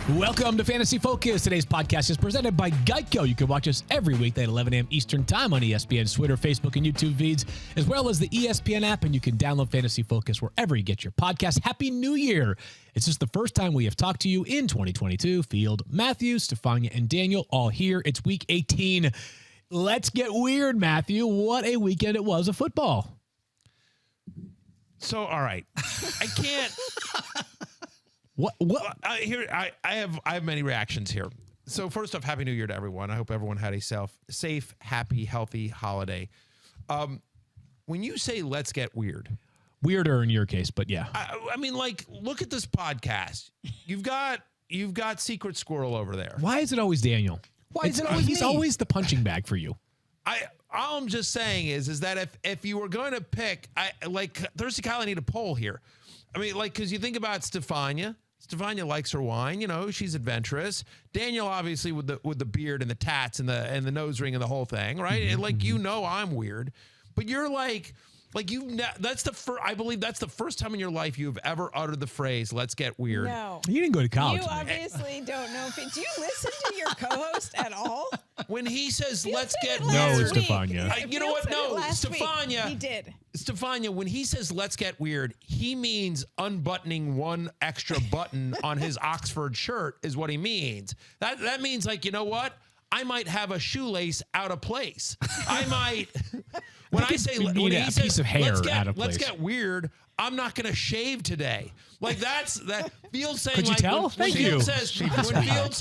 Welcome to Fantasy Focus. Today's podcast is presented by Geico. You can watch us every weekday at 11 a.m. Eastern Time on ESPN's Twitter, Facebook, and YouTube feeds, as well as the ESPN app, and you can download Fantasy Focus wherever you get your podcast. Happy New Year. It's just the first time we have talked to you in 2022. Field, Matthew, Stephania, and Daniel all here. It's week 18. Let's get weird, Matthew. What a weekend it was of football. So, all right. I can't... What? I have many reactions here. So first off, Happy New Year to everyone. I hope everyone had a safe, happy, healthy holiday. When you say let's get weird. Weirder in your case, but yeah. I mean, like, look at this podcast. You've got Secret Squirrel over there. Why is it always Daniel? Why is it always He's always the punching bag for you. All I'm just saying is that if you were going to pick, Thirsty Kyle, I need a poll here. I mean, like, because you think about Stephania. Stephania likes her wine, you know, she's adventurous. Daniel, obviously, with the beard and the tats and the nose ring and the whole thing, right? Mm-hmm. And like, you know, I'm weird, but you're like I believe that's the first time in your life you've ever uttered the phrase "Let's get weird." No, you didn't go to college. You obviously don't know. Do you listen to your co-host at all? When he says "Let's get weird," no, Stephania. You know what? No, Stephania. He did. Stephania, when he says "Let's get weird," he means unbuttoning one extra button on his Oxford shirt is what he means. That means, like, you know what? I might have a shoelace out of place. I might. When I say when he says, piece of hair out of place. Let's get weird, I'm not going to shave today. Like, that's that Field saying. Could you like, tell? Thank you. When Field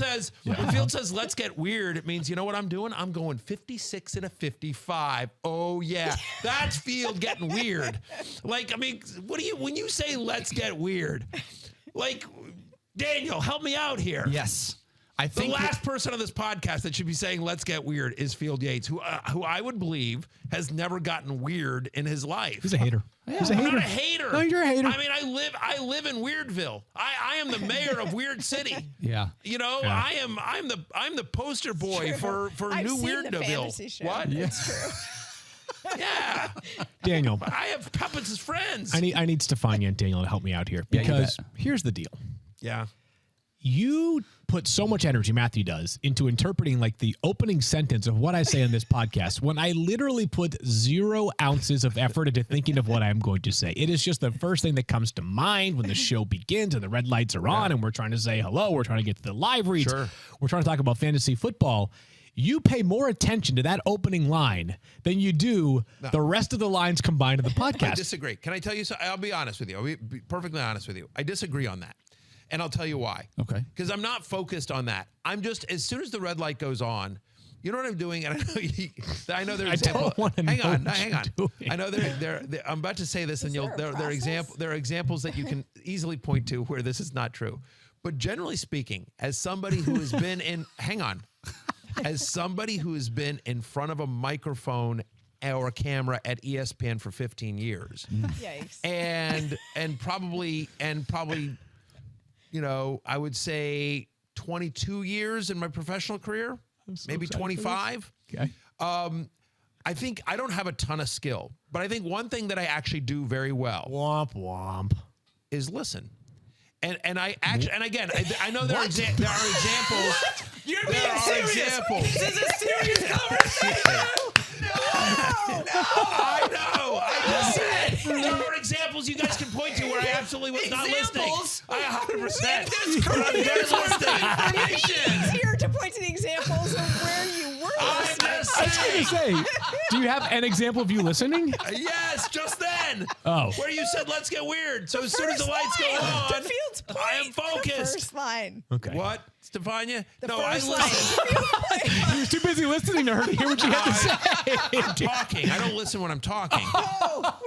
says let's get weird, it means, you know what I'm doing? I'm going 56 and a 55. Oh yeah, that's Field getting weird. Like, I mean, when you say let's get weird, like, Daniel, help me out here. Yes. I think the last person on this podcast that should be saying "Let's get weird" is Field Yates, who I would believe has never gotten weird in his life. He's a hater. He's a hater. I'm not a hater. No, you're a hater. I mean, I live in Weirdville. I am the mayor of Weird City. Yeah. You know, yeah. I'm the poster boy for New Weirdville. What? Yeah. It's true. Yeah. Daniel, I have puppets as friends. I need Stephania and Daniel to help me out here, because here's the deal. Yeah. You put so much energy, Matthew does, into interpreting like the opening sentence of what I say on this podcast when I literally put 0 ounces of effort into thinking of what I'm going to say. It is just the first thing that comes to mind when the show begins and the red lights are on and we're trying to say hello. We're trying to get to the live reads. Sure. We're trying to talk about fantasy football. You pay more attention to that opening line than you do the rest of the lines combined in the podcast. I disagree. Can I tell you something? I'll be honest with you. I'll be perfectly honest with you. I disagree on that. And I'll tell you why. Okay. Because I'm not focused on that. I'm just, as soon as the red light goes on, you know what I'm doing? And I know there's examples. Hang on. I know I'm about to say this, and there are examples that you can easily point to where this is not true. But generally speaking, as somebody who has been in, as somebody who has been in front of a microphone or a camera at ESPN for 15 years, Yikes. and probably. You know, I would say 22 years in my professional career, maybe 25. Okay. I think I don't have a ton of skill, but I think one thing that I actually do very well is listen. And I actually, and again, I know there are examples. You're being serious. This is a serious conversation. No. I know. I just said there are examples you guys can point to where I absolutely was not listening. I 100%. It's easier to point to the examples of where you were. I'm just I was going to say, do you have an example of you listening? Yes, just then. Oh. Where you said, let's get weird. So as soon as the lights go on, I am focused. First line. Okay. What, Stephania? No, I He was too busy listening to her to hear what you had to say. I'm talking. I don't listen when I'm talking.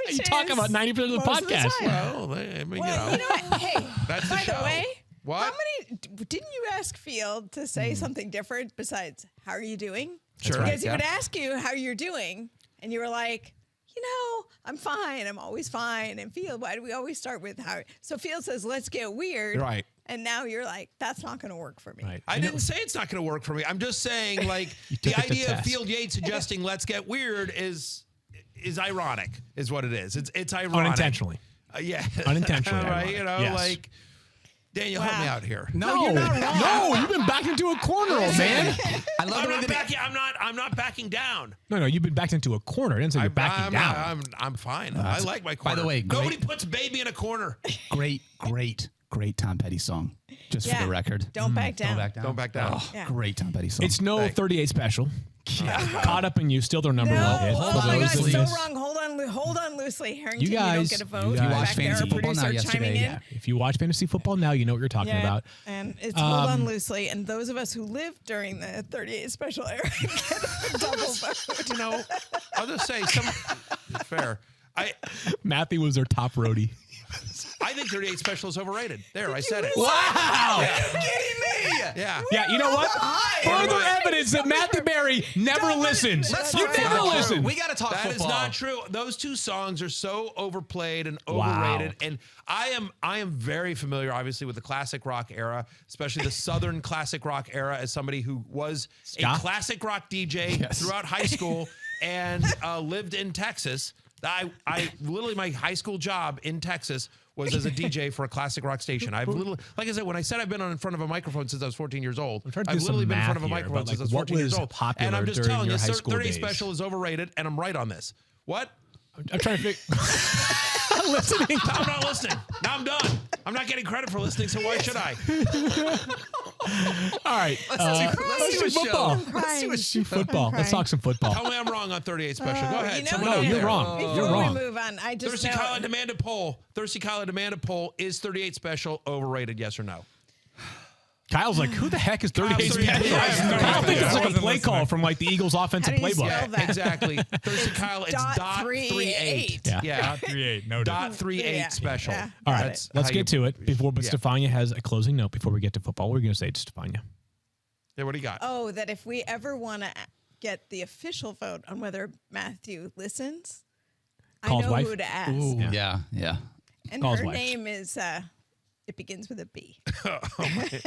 You talk about 90% of the podcast. Well, I mean, you know what? Hey, that's the by show. the way, What? how many, didn't you ask Field to say something different besides, how are you doing? Sure. Because he would ask you how you're doing, and you were like, you know, I'm fine. I'm always fine. And Field, why do we always start with how? So Field says, let's get weird. Right. And now you're like, that's not going to work for me. Right. I didn't say it's not going to work for me. I'm just saying, like, the idea of Field Yates suggesting let's get weird is ironic, is what it is. It's ironic. Unintentionally. Yeah. Unintentionally. Right? Ironic. You know, yes. like, Daniel, help me out here. No, you're not wrong. No, you've been backed into a corner, old man. I'm not backing down. No, you've been backed into a corner. I didn't say you're backing down. I'm fine. I like my corner. By the way, nobody puts baby in a corner. Great Tom Petty song. Just for the record. Don't back down. Don't back down. Oh, great Tom Petty song. It's no 38 special. Caught Up in You, still their number one hit. Oh my God, so wrong. Hold on loosely. Harrington, you guys, don't get a vote. you watch fantasy football now yesterday. If you watch fantasy football now, you know what you're talking about. And it's hold on loosely. And those of us who lived during the 38 special era get a double vote. I'll just say fair. Matthew was their top roadie. I think 38 special is overrated. There, I said it. Wow. Yeah. Are you kidding me? Yeah. Yeah, you know what? Further evidence that Matthew Berry never listens. You never listen. We got to talk That football. is not true. Those two songs are so overplayed and overrated. Wow. And I am very familiar, obviously, with the classic rock era, especially the Southern classic rock era, as somebody who was a classic rock DJ throughout high school and lived in Texas. I literally, my high school job in Texas was as a DJ for a classic rock station. I've literally, like I said, when I said I've been in front of a microphone since I was 14 years old, I've literally been in front of a microphone since I was 14 years old. And I'm just telling you, 38 special is overrated, and I'm right on this. What? I'm trying to figure. Listening. No, I'm not listening. Now I'm done. I'm not getting credit for listening, so why should I? All right. Let's do football. Let's do football. Let's talk some football. Tell me I'm wrong on 38 special. Go ahead. No, you're wrong. You're wrong. Before we move on, I just Thirsty Kyle, demand a poll. Thirsty Kyle, demand a poll. Is 38 special overrated? Yes or no? Kyle's like, who the heck is 38 special? Kyle thinks it's like a play call from like the Eagles offensive playbook. Yeah, exactly. Thirsty Kyle, it's .38. Yeah. .38. No. .38 special. Yeah. All right, let's get to it. But Stephania has a closing note before we get to football. What are you going to say to Stephania? Yeah, what do you got? Oh, that if we ever want to get the official vote on whether Matthew listens, Call I know wife? who to ask. Ooh, yeah. And Call his her wife. name is, it begins with a B.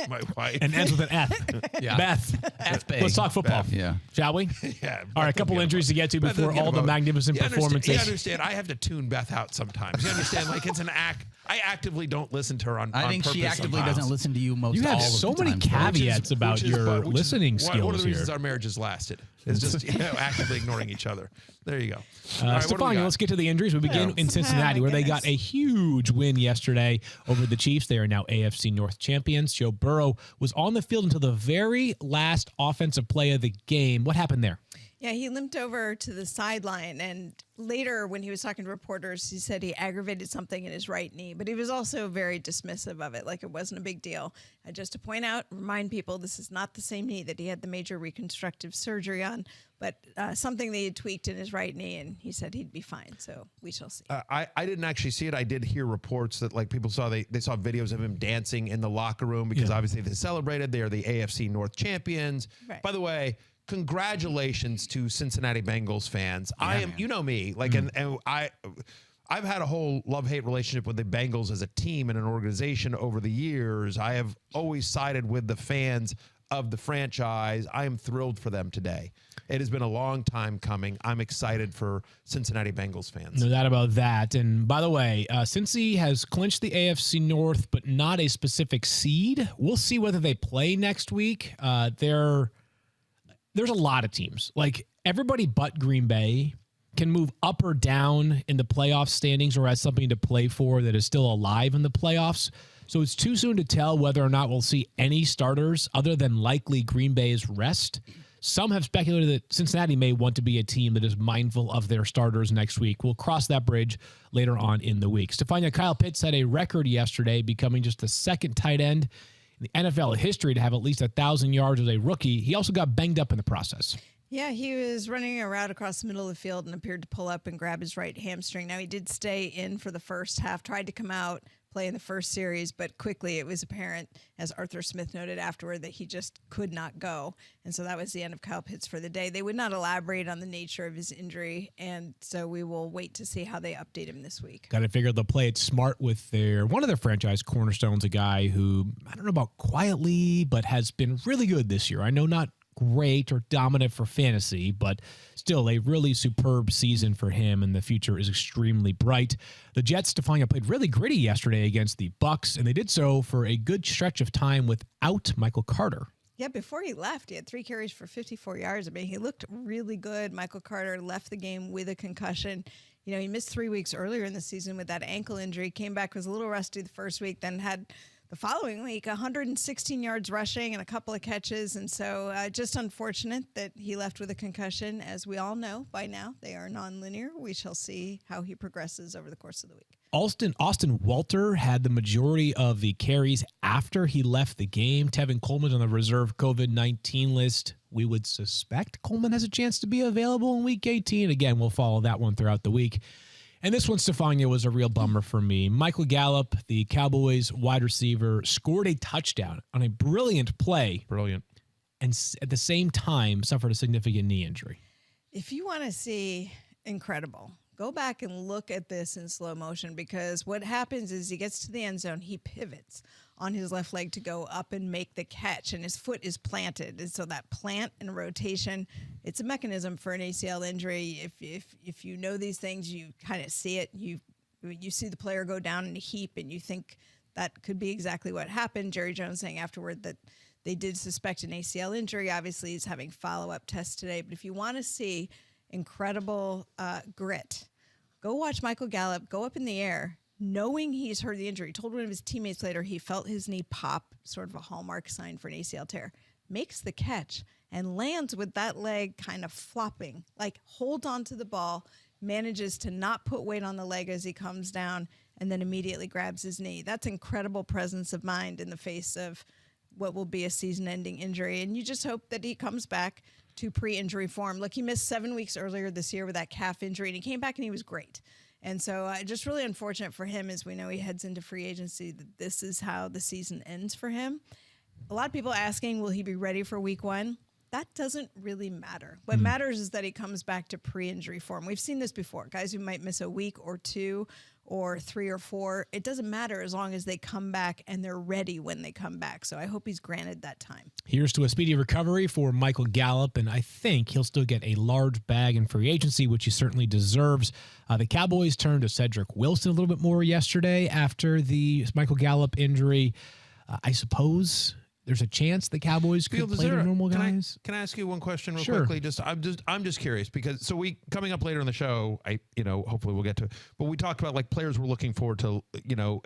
my wife. And ends with an F. Yeah. Beth. Let's talk football. Yeah. Shall we? Yeah. All right, a couple injuries to get to before all the magnificent performances. You understand, I have to tune Beth out sometimes. You understand? Like, it's an act. I actively don't listen to her on I think purpose she actively sometimes. doesn't listen to you most You have all so of the many time. caveats about your listening skills one of the here. reasons our marriage has lasted is just actively ignoring each other. There you go. All right, Stephania, let's get to the injuries. We begin in Cincinnati, where they got a huge win yesterday over the Chiefs. They are now AFC North champions. Joe Burrow was on the field until the very last offensive play of the game. What happened there? Yeah, he limped over to the sideline, and later when he was talking to reporters, he said he aggravated something in his right knee, but he was also very dismissive of it, like it wasn't a big deal. Just to point out, remind people, this is not the same knee that he had the major reconstructive surgery on, but something that he had tweaked in his right knee, and he said he'd be fine, so we shall see. I didn't actually see it. I did hear reports that like people saw they saw videos of him dancing in the locker room because obviously they celebrated. They are the AFC North champions. Right. By the way, congratulations to Cincinnati Bengals fans. I am, you know me, like, and I've had a whole love-hate relationship with the Bengals as a team and an organization over the years. I have always sided with the fans of the franchise. I am thrilled for them today. It has been a long time coming. I'm excited for Cincinnati Bengals fans. No doubt about that. And by the way, Cincy has clinched the AFC North, but not a specific seed. We'll see whether they play next week. There's a lot of teams. Like everybody but Green Bay can move up or down in the playoff standings or has something to play for that is still alive in the playoffs. So it's too soon to tell whether or not we'll see any starters other than likely Green Bay's rest. Some have speculated that Cincinnati may want to be a team that is mindful of their starters next week. We'll cross that bridge later on in the week. Stephania, Kyle Pitts had a record yesterday, becoming just the second tight end in the NFL history to have at least 1,000 yards as a rookie. He also got banged up in the process. Yeah, he was running a route across the middle of the field and appeared to pull up and grab his right hamstring. Now, he did stay in for the first half, tried to come out, play in the first series, but quickly it was apparent, as Arthur Smith noted afterward, that he just could not go. And so that was the end of Kyle Pitts for the day. They would not elaborate on the nature of his injury, and so we will wait to see how they update him this week. Got to figure they'll play it smart with one of their franchise cornerstones, a guy who, I don't know about quietly, but has been really good this year. I know not great or dominant for fantasy, but still a really superb season for him, and the future is extremely bright. The Jets, Stephania, played really gritty yesterday against the Bucs, and they did so for a good stretch of time without Michael Carter. Yeah, before he left, he had 3 carries for 54 yards. I mean, he looked really good. Michael Carter left the game with a concussion. You know, he missed 3 weeks earlier in the season with that ankle injury, came back, was a little rusty the first week, then had the following week 116 yards rushing and a couple of catches. And so just unfortunate that he left with a concussion. As we all know by now, they are nonlinear. We shall see how he progresses over the course of the week. Austin Walter had the majority of the carries after he left the game. Tevin Coleman on the reserve COVID-19 list. We would suspect Coleman has a chance to be available in Week 18. Again, we'll follow that one throughout the week. And this one, Stephania, was a real bummer for me. Michael Gallup, the Cowboys wide receiver, scored a touchdown on a brilliant play. Brilliant. And at the same time suffered a significant knee injury. If you want to see incredible, go back and look at this in slow motion, because what happens is he gets to the end zone, he pivots on his left leg to go up and make the catch, and his foot is planted. And so that plant and rotation, it's a mechanism for an ACL injury. If you know these things, you kind of see it. You see the player go down in a heap, and you think that could be exactly what happened. Jerry Jones saying afterward that they did suspect an ACL injury. Obviously, he's having follow-up tests today. But if you want to see incredible grit, go watch Michael Gallup go up in the air, knowing he's heard the injury. He told one of his teammates later he felt his knee pop, sort of a hallmark sign for an ACL tear. Makes the catch and lands with that leg kind of flopping, like holds onto the ball, manages to not put weight on the leg as he comes down, and then immediately grabs his knee. That's incredible presence of mind in the face of what will be a season-ending injury. And you just hope that he comes back to pre-injury form. Look, he missed 7 weeks earlier this year with that calf injury, and he came back and he was great. And so just really unfortunate for him as we know he heads into free agency that this is how the season ends for him. A lot of people asking, will he be ready for week 1? That doesn't really matter. What matters is that he comes back to pre-injury form. We've seen this before. Guys who might miss a week or 2 or 3 or 4, it doesn't matter as long as they come back and they're ready when they come back. So I hope he's granted that time. Here's to a speedy recovery for Michael Gallup, and I think he'll still get a large bag in free agency, which he certainly deserves. The Cowboys turned to Cedric Wilson a little bit more yesterday after the Michael Gallup injury. I suppose there's a chance the Cowboys could play their normal guys. Can I ask you one question real quickly? I'm just curious, because coming up later in the show, hopefully we'll get to it, but we talked about like players we're looking forward to,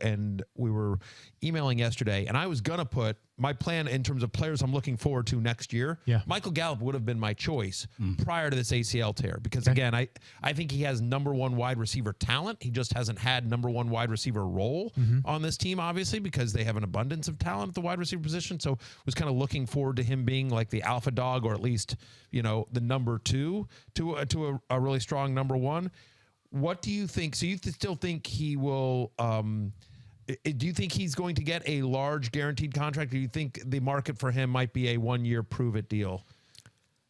and we were emailing yesterday, and I was gonna put my plan in terms of players I'm looking forward to next year. Yeah. Michael Gallup would have been my choice prior to this ACL tear, because again, I think he has number 1 wide receiver talent. He just hasn't had number 1 wide receiver role on this team, obviously, because they have an abundance of talent at the wide receiver position. So was kind of looking forward to him being like the alpha dog, or at least, the number 2 to a really strong number 1. What do you think? So you still think he will, do you think he's going to get a large guaranteed contract? Or do you think the market for him might be a 1-year prove-it deal?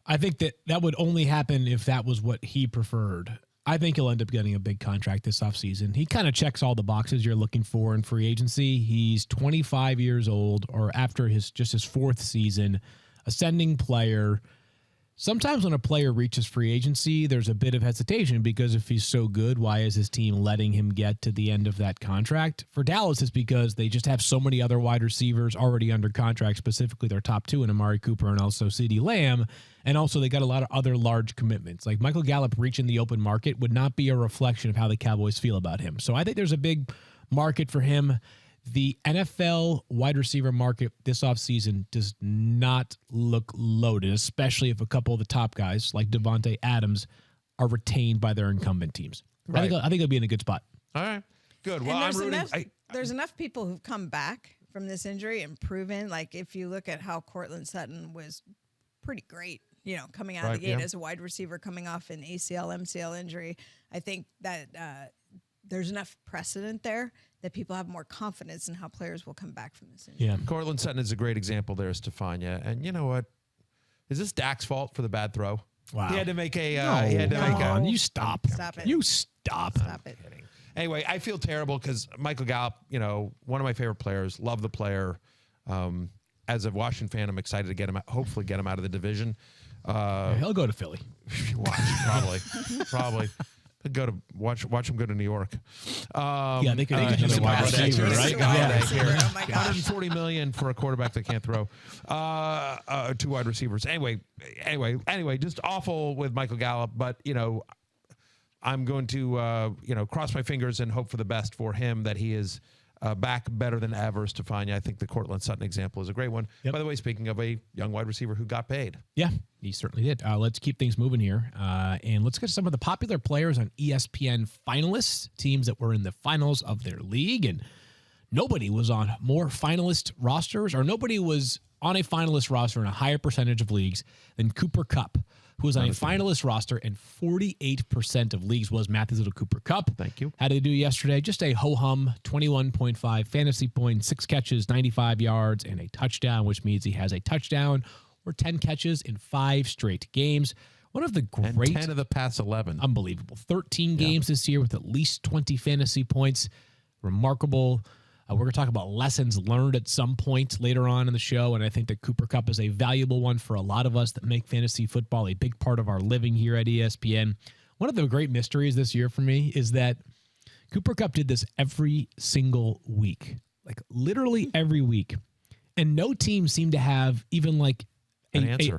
I think that would only happen if that was what he preferred. I think he'll end up getting a big contract this offseason. He kind of checks all the boxes you're looking for in free agency. He's 25 years old, or after his 4th season, ascending player. Sometimes when a player reaches free agency, there's a bit of hesitation, because if he's so good, why is his team letting him get to the end of that contract? For Dallas, it's because they just have so many other wide receivers already under contract, specifically their top 2 in Amari Cooper and also CeeDee Lamb. And also they got a lot of other large commitments. Like Michael Gallup reaching the open market would not be a reflection of how the Cowboys feel about him. So I think there's a big market for him. The NFL wide receiver market this offseason does not look loaded, especially if a couple of the top guys like Devontae Adams are retained by their incumbent teams. Right. I think it'll be in a good spot. All right, good. Well, there's enough people who've come back from this injury and proven, like if you look at how Cortland Sutton was pretty great, coming out of the gate as a wide receiver coming off an ACL, MCL injury. I think that there's enough precedent there that people have more confidence in how players will come back from this injury. Yeah, Cortland Sutton is a great example there, Stephania. And you know what? Is this Dak's fault for the bad throw? Wow. He had to make a... You stop. Stop it. You stop. Stop it. Anyway, I feel terrible because Michael Gallup, one of my favorite players, love the player. as a Washington fan, I'm excited to get him, hopefully get him out of the division. He'll go to Philly. Probably. Go to watch him go to New York. They could use a wide receiver, right? Oh my gosh. $140 million for a quarterback that can't throw. 2 wide receivers. Anyway, just awful with Michael Gallup. But I'm going to cross my fingers and hope for the best for him, that he is back better than ever. Stephania, I think the Cortland Sutton example is a great one. Yep. By the way, speaking of a young wide receiver who got paid. Yeah, he certainly did. Let's keep things moving here. And let's get to some of the popular players on ESPN finalists, teams that were in the finals of their league. And nobody was on more finalist rosters, or nobody was on a finalist roster in a higher percentage of leagues than Cooper Kupp, who was on a finalist roster in 48% of leagues, was Matthew's little Cooper Kupp. Thank you. How did he do yesterday? Just a ho-hum, 21.5 fantasy points, 6 catches, 95 yards, and a touchdown, which means he has a touchdown or 10 catches in 5 straight games. One of the great... And 10 of the past 11. Unbelievable. 13 games this year with at least 20 fantasy points. Remarkable. We're going to talk about lessons learned at some point later on in the show, and I think that Cooper Kupp is a valuable one for a lot of us that make fantasy football a big part of our living here at ESPN. One of the great mysteries this year for me is that Cooper Kupp did this every single week, like literally every week, and no team seemed to have even like an answer.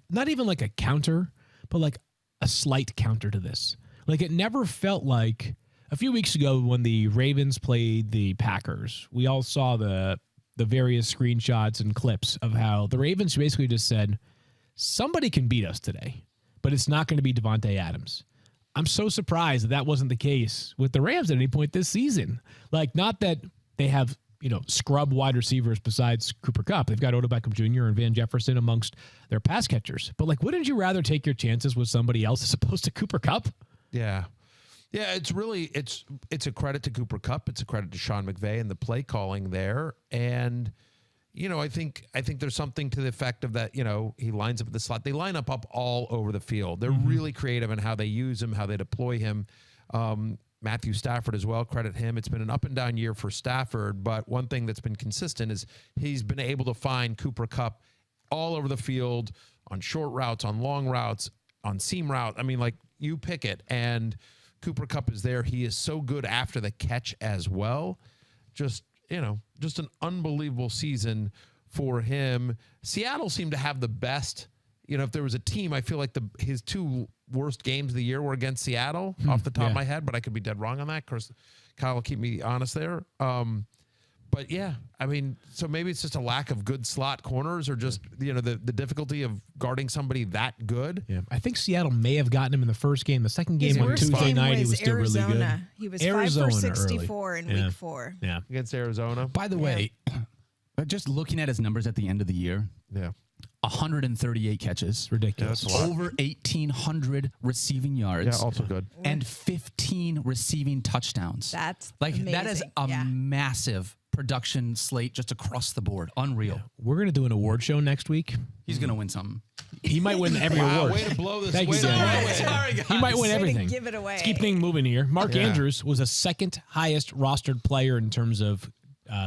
Not even like a counter, but like a slight counter to this. Like it never felt like... A few weeks ago when the Ravens played the Packers, we all saw the various screenshots and clips of how the Ravens basically just said, somebody can beat us today, but it's not going to be Devontae Adams. I'm so surprised that wasn't the case with the Rams at any point this season. Like, not that they have, scrub wide receivers besides Cooper Kupp. They've got Odell Beckham Jr. and Van Jefferson amongst their pass catchers. But, like, wouldn't you rather take your chances with somebody else as opposed to Cooper Kupp? Yeah. Yeah, it's really it's a credit to Cooper Kupp. It's a credit to Sean McVay and the play calling there. And I think there's something to the effect of that. He lines up at the slot. They line up all over the field. They're really creative in how they use him, how they deploy him. Matthew Stafford as well. Credit him. It's been an up and down year for Stafford, but one thing that's been consistent is he's been able to find Cooper Kupp all over the field, on short routes, on long routes, on seam route. I mean, like, you pick it, and Cooper Kupp is there. He is so good after the catch as well. Just an unbelievable season for him. Seattle seemed to have the best. If there was a team, I feel like his 2 worst games of the year were against Seattle off the top of my head, but I could be dead wrong on that. Of course, Kyle will keep me honest there. But yeah, I mean, so maybe it's just a lack of good slot corners, or just, the difficulty of guarding somebody that good. Yeah, I think Seattle may have gotten him in the first game. The second game on Tuesday night, he was still really good. He was 5 for 64 in week 4. Yeah, against Arizona. By the way, just looking at his numbers at the end of the year, 138 catches. Ridiculous. Yeah, over 1,800 receiving yards. Yeah, also good. And 15 receiving touchdowns. That's amazing. That is a Yeah. massive production slate just across the board. Unreal. Yeah. We're going to do an award show next week. He's going to win something. He might win every award. Way to blow this. Thank you, Daniel. Sorry, guys. He might win everything. Give it away. Let's keep things moving here. Mark Andrews was a second highest rostered player in terms of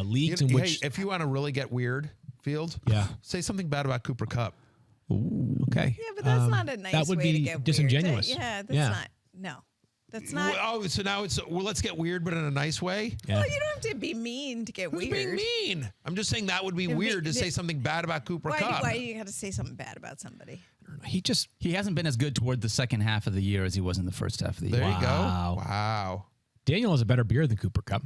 leagues in which... Hey, if you want to really get weird, Field, say something bad about Cooper Kupp. Ooh, okay. Yeah, but that's not a nice that would way be to get disingenuous. Weird. That's not. No. That's not. Oh, so now it's let's get weird, but in a nice way. Yeah. Well, you don't have to be mean to get Who's weird. being mean? I'm just saying that would be weird to say something bad about Cooper Kupp. Why you got to say something bad about somebody? He hasn't been as good toward the second half of the year as he was in the first half of the year. There you go. Wow. Daniel has a better beard than Cooper Kupp.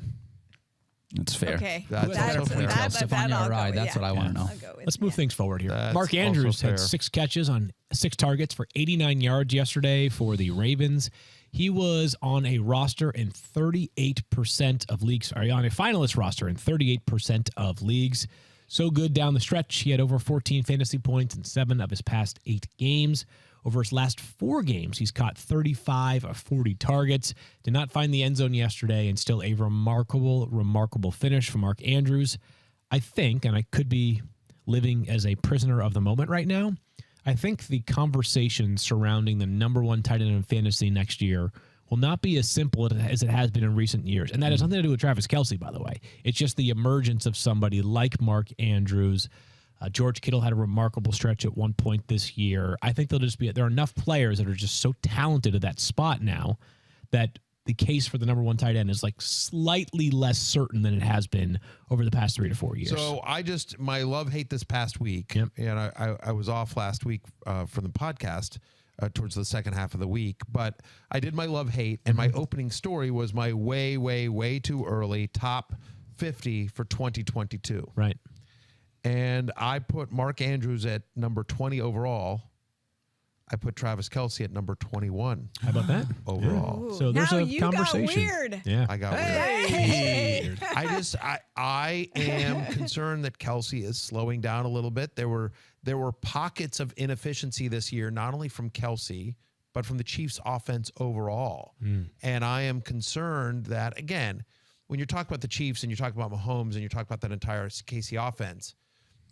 That's fair. Okay. That's also fair. Stephania or I, that's what I want to know. Let's move things forward here. That's Mark Andrews also had fair. 6 catches on 6 targets for 89 yards yesterday for the Ravens. He was on a roster in 38% of leagues, on a finalist roster in 38% of leagues. So good down the stretch. He had over 14 fantasy points in 7 of his past 8 games. Over his last 4 games, he's caught 35 of 40 targets. Did not find the end zone yesterday, and still a remarkable finish for Mark Andrews. I think, and I could be living as a prisoner of the moment right now, I think the conversation surrounding the number 1 tight end in fantasy next year will not be as simple as it has been in recent years. And that has nothing to do with Travis Kelce, by the way. It's just the emergence of somebody like Mark Andrews, George Kittle had a remarkable stretch at one point this year. I think there are enough players that are just so talented at that spot now that the case for the number one tight end is like slightly less certain than it has been over the past 3 to 4 years. So my love-hate this past week, and I was off last week from the podcast towards the second half of the week, but I did my love-hate, and my opening story was my way, way, way too early top 50 for 2022. Right. And I put Mark Andrews at number 20 overall. I put Travis Kelce at number 21. How about that? Overall. Ooh, So there's now a you conversation. Got weird. Yeah. I got weird. I am concerned that Kelce is slowing down a little bit. There were pockets of inefficiency this year, not only from Kelce, but from the Chiefs offense overall. And I am concerned that, again, when you're talking about the Chiefs and you're talking about Mahomes and you're talking about that entire KC offense,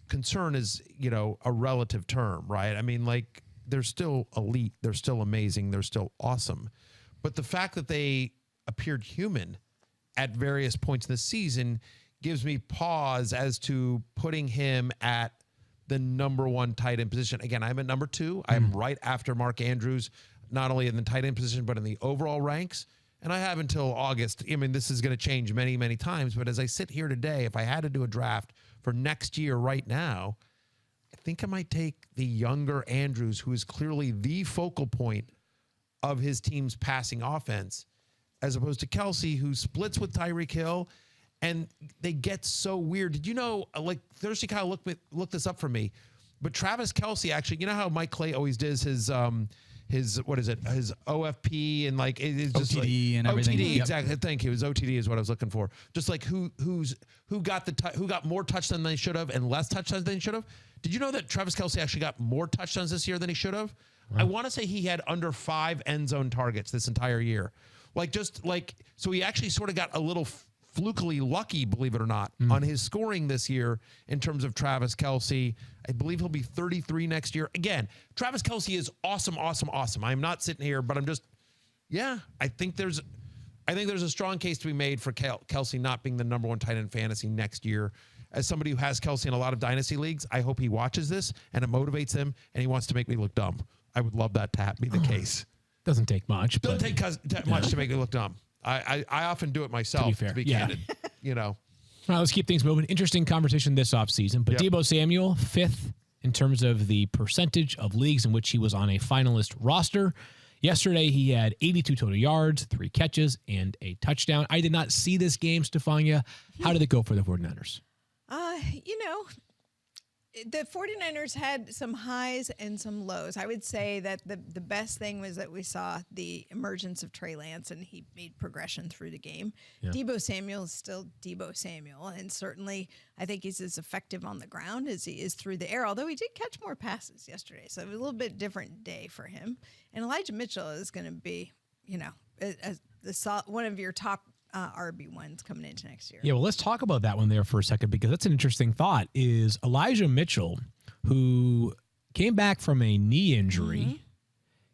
concern is, a relative term, right? I mean, like, they're still elite. They're still amazing. They're still awesome. But the fact that they appeared human at various points in the season gives me pause as to putting him at the number one tight end position. Again, I'm at number 2. I'm right after Mark Andrews, not only in the tight end position, but in the overall ranks. And I have until August. I mean, this is going to change many, many times. But as I sit here today, if I had to do a draft for next year right now, I think I might take the younger Andrews, who is clearly the focal point of his team's passing offense, as opposed to Kelce, who splits with Tyreek Hill, and they get so weird. Did you know, like, Thirsty Kyle looked this up for me, but Travis Kelce actually, you know how Mike Clay always does his what is it? His OFP and like it's just OTD like, and everything. OTD, Yep. exactly. Thank you. His OTD is what I was looking for. Just like who got more touchdowns than they should have and less touchdowns than they should have. Did you know that Travis Kelce actually got more touchdowns this year than he should have? Wow. I want to say he had under 5 end zone targets this entire year. So he actually sort of got a little flukily lucky, believe it or not, on his scoring this year in terms of Travis Kelce. I believe he'll be 33 next year. Again, Travis Kelce is awesome, awesome, awesome. I'm not sitting here, but I'm just, I think there's a strong case to be made for Kelce not being the number one tight end in fantasy next year. As somebody who has Kelce in a lot of dynasty leagues, I hope he watches this and it motivates him and he wants to make me look dumb. I would love that to be the case. Doesn't take much. Doesn't take much to make me look dumb. I often do it myself, to be candid. All right, let's keep things moving. Interesting conversation this offseason. But Deebo Samuel, 5th in terms of the percentage of leagues in which he was on a finalist roster. Yesterday, he had 82 total yards, 3 catches, and a touchdown. I did not see this game, Stephania. How did it go for the 49ers? The 49ers had some highs and some lows. I would say that the best thing was that we saw the emergence of Trey Lance, and he made progression through the game. Yeah. Deebo Samuel is still Deebo Samuel, and certainly I think he's as effective on the ground as he is through the air, although he did catch more passes yesterday, so it was a little bit different day for him. And Elijah Mitchell is going to be, one of your top RB1s coming into next year. Yeah, well, let's talk about that one there for a second, because that's an interesting thought. Is Elijah Mitchell, who came back from a knee injury,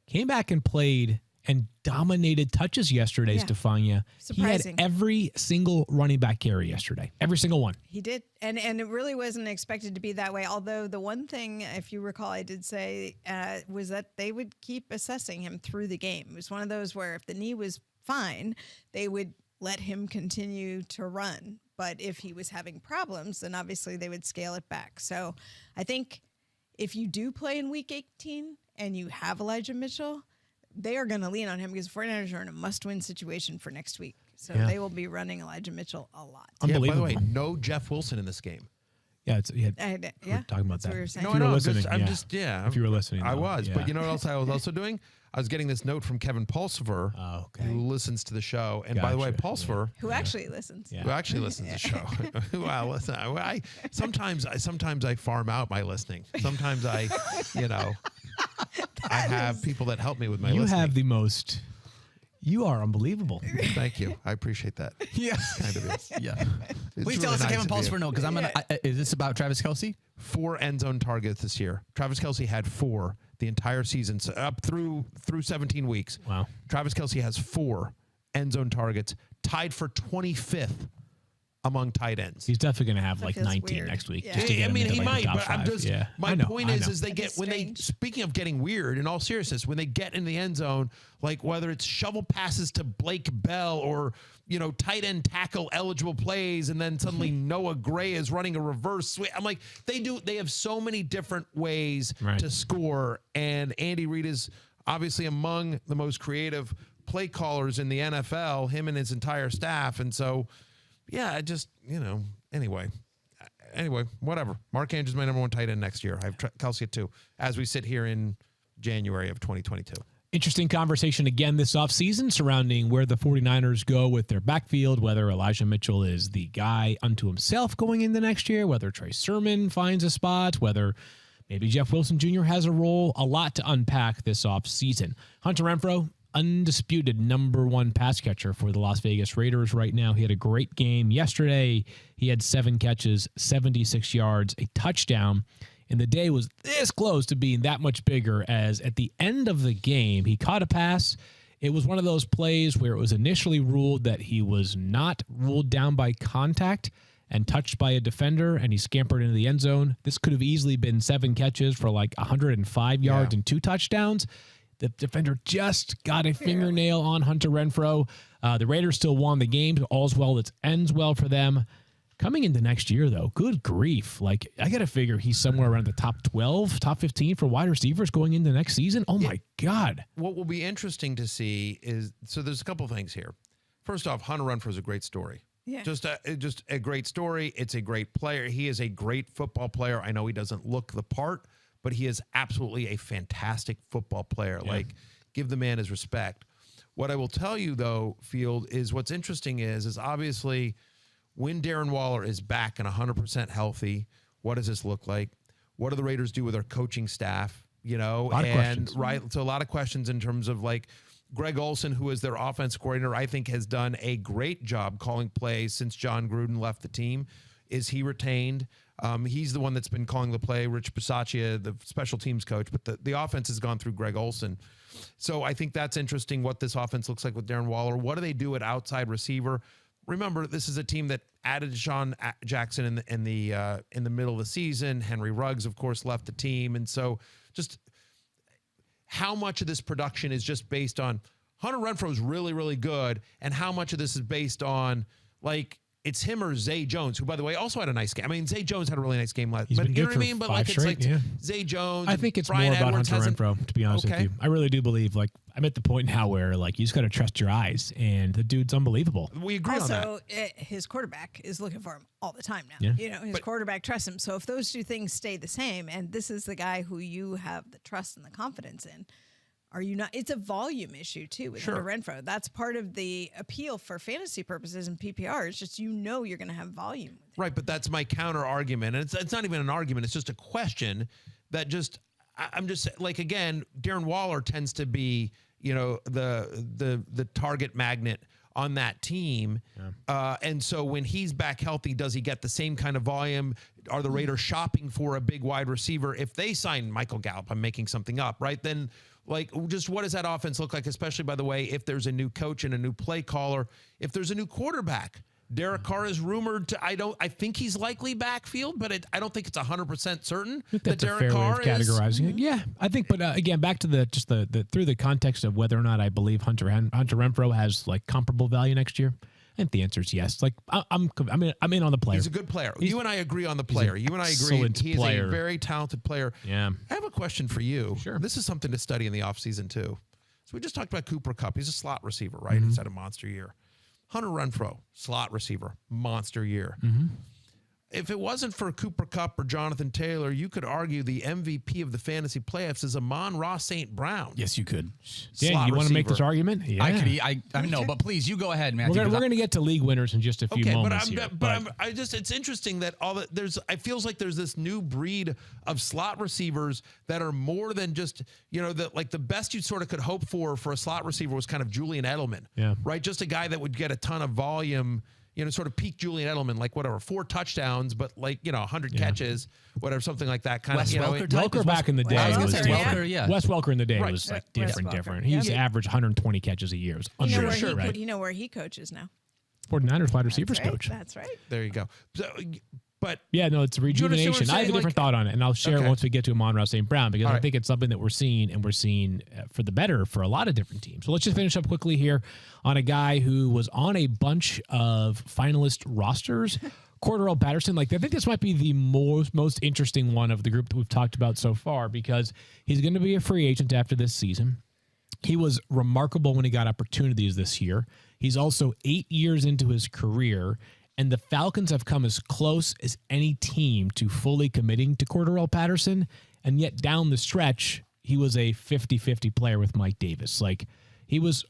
came back and played and dominated touches yesterday, Stephania. Surprising. He had every single running back carry yesterday. Every single one. He did. And it really wasn't expected to be that way. Although the one thing, if you recall, I did say was that they would keep assessing him through the game. It was one of those where if the knee was fine, they would let him continue to run. But if he was having problems, then obviously they would scale it back. So I think if you do play in week 18 and you have Elijah Mitchell, they are going to lean on him because the 49ers are in a must-win situation for next week. So they will be running Elijah Mitchell a lot. Unbelievable. By the way, no Jeff Wilson in this game. Yeah, we're talking about that. If you were listening, If you were listening, I was. But you know what else I was also doing? I was getting this note from Kevin Pulsifer, who listens to the show. And by the way, Pulsifer, who actually listens, to the show. Well, listen, sometimes I farm out my listening. Sometimes I have people that help me with my listening. You have the most. You are unbelievable. Thank you. I appreciate that. Yeah. Kind of is. Yeah. It's Please tell really us nice Kevin Pulsifer no, because I'm gonna. Is this about Travis Kelce? 4 end zone targets this year. Travis Kelce had 4 the entire season, so up through 17 weeks. Wow. Travis Kelce has 4 end zone targets, tied for 25th among tight ends. He's definitely going to have That like feels 19 weird. next week. Yeah. Just to get I him mean, into, he like, might, the top but I'm five. just, Yeah. my I know, point I is know. they That get, is when they, strange. speaking of getting weird, in all seriousness, when they get in the end zone, like whether it's shovel passes to Blake Bell or, tight end tackle eligible plays, and then suddenly Noah Gray is running a reverse swing. I'm like, they have so many different ways to score, and Andy Reid is obviously among the most creative play callers in the NFL, him and his entire staff. And so, yeah, I just, anyway, whatever. Mark Andrews is my number one tight end next year. I have Kelce at 2 as we sit here in January of 2022. Interesting conversation again this offseason surrounding where the 49ers go with their backfield, whether Elijah Mitchell is the guy unto himself going into next year, whether Trey Sermon finds a spot, whether maybe Jeff Wilson Jr. has a role. A lot to unpack this offseason. Hunter Renfrow, undisputed number one pass catcher for the Las Vegas Raiders right now. He had a great game yesterday. He had 7 catches, 76 yards, a touchdown. And the day was this close to being that much bigger, as at the end of the game, he caught a pass. It was one of those plays where it was initially ruled that he was not ruled down by contact and touched by a defender, and he scampered into the end zone. This could have easily been 7 catches for like 105 yards and 2 touchdowns. The defender just got a fingernail on Hunter Renfrow. The Raiders still won the game. All's well that ends well for them. Coming into next year, though, good grief. Like, I got to figure he's somewhere around the top 12, top 15 for wide receivers going into next season. Oh, my God. What will be interesting to see is, so there's a couple things here. First off, Hunter Renfrow is a great story. Yeah. Just a great story. It's a great player. He is a great football player. I know he doesn't look the part, but he is absolutely a fantastic football player. Yeah. Like, give the man his respect. What I will tell you, though, Field, is what's interesting is obviously when Darren Waller is back and 100% healthy, what does this look like? What do the Raiders do with their coaching staff? A lot of questions. Right. So a lot of questions in terms of like Greg Olson, who is their offense coordinator, I think has done a great job calling plays since John Gruden left the team. Is he retained? He's the one that's been calling the play. Rich Bisaccia, the special teams coach, but the offense has gone through Greg Olson. So I think that's interesting what this offense looks like with Darren Waller. What do they do at outside receiver? Remember, this is a team that added Sean Jackson in the middle of the season. Henry Ruggs, of course, left the team. And so just how much of this production is just based on Hunter Renfrow is really, really good, and how much of this is based on, like, it's him or Zay Jones, who, by the way, also had a nice game. I mean, Zay Jones had a really nice game last. But you know what I mean? But like, it's like Zay Jones. I think it's Brian more about Edwards Hunter Renfrow, to be honest with you. I really do believe, like, I'm at the point now where, like, you just got to trust your eyes, and the dude's unbelievable. We agree on that. Also, his quarterback is looking for him all the time now. Yeah. His quarterback trusts him. So if those two things stay the same, and this is the guy who you have the trust and the confidence in, are you not? It's a volume issue too with Hunter Renfrow. That's part of the appeal for fantasy purposes and PPR. It's just you're going to have volume. Right, but that's my counter argument, and it's not even an argument. It's just a question that just I'm just like, again, Darren Waller tends to be the target magnet on that team, and so when he's back healthy, does he get the same kind of volume? Are the Raiders shopping for a big wide receiver? If they sign Michael Gallup, I'm making something up, right? Then, like, just what does that offense look like, especially, by the way, if there's a new coach and a new play caller, if there's a new quarterback? Derek Carr is rumored to, I think he's likely backfield, but I don't think it's 100% certain that Derek Carr is. Categorizing it. Yeah, I think, but again, back to the through the context of whether or not I believe Hunter Renfrow has, like, comparable value next year. I think the answer is yes. Like, I'm in on the player. He's a good player. You and I agree on the player. You and I agree. He is a very talented player. Yeah. I have a question for you. Sure. This is something to study in the offseason too. So we just talked about Cooper Kupp. He's a slot receiver, right? He's had a monster year. Hunter Renfrow, slot receiver, monster year. If it wasn't for Cooper Kupp or Jonathan Taylor, you could argue the MVP of the fantasy playoffs is Amon-Ra St. Brown. Yes, you could. Dan, you want to make this argument? Yeah. I know, but please, you go ahead, man. We're going to get to league winners in just a few moments here. It's interesting that it feels like there's this new breed of slot receivers that are more than just, the best you sort of could hope for a slot receiver was kind of Julian Edelman. Yeah. Right? Just a guy that would get a ton of volume. Sort of peak Julian Edelman, like 4 touchdowns, but 100 catches, whatever, something like that. Kind Wes of, Welker Welker back in the day. I was going to say different. Welker, yeah. Wes Welker in the day Right. was like Wes different. Welker. He used to average 120 catches a year. It was unreal, right? You know where he coaches now? 49ers wide receivers coach. That's right. There you go. So, but yeah, no, it's a rejuvenation. I have a different thought on it, and I'll share it once we get to Amon-Ra St. Brown, because I think it's something that we're seeing for the better for a lot of different teams. So let's just finish up quickly here on a guy who was on a bunch of finalist rosters, Cordarrelle Patterson. I think this might be the most interesting one of the group that we've talked about so far, because he's going to be a free agent after this season. He was remarkable when he got opportunities this year. He's also 8 years into his career, and the Falcons have come as close as any team to fully committing to Cordarrelle Patterson, and yet down the stretch, he was a 50-50 player with Mike Davis. He was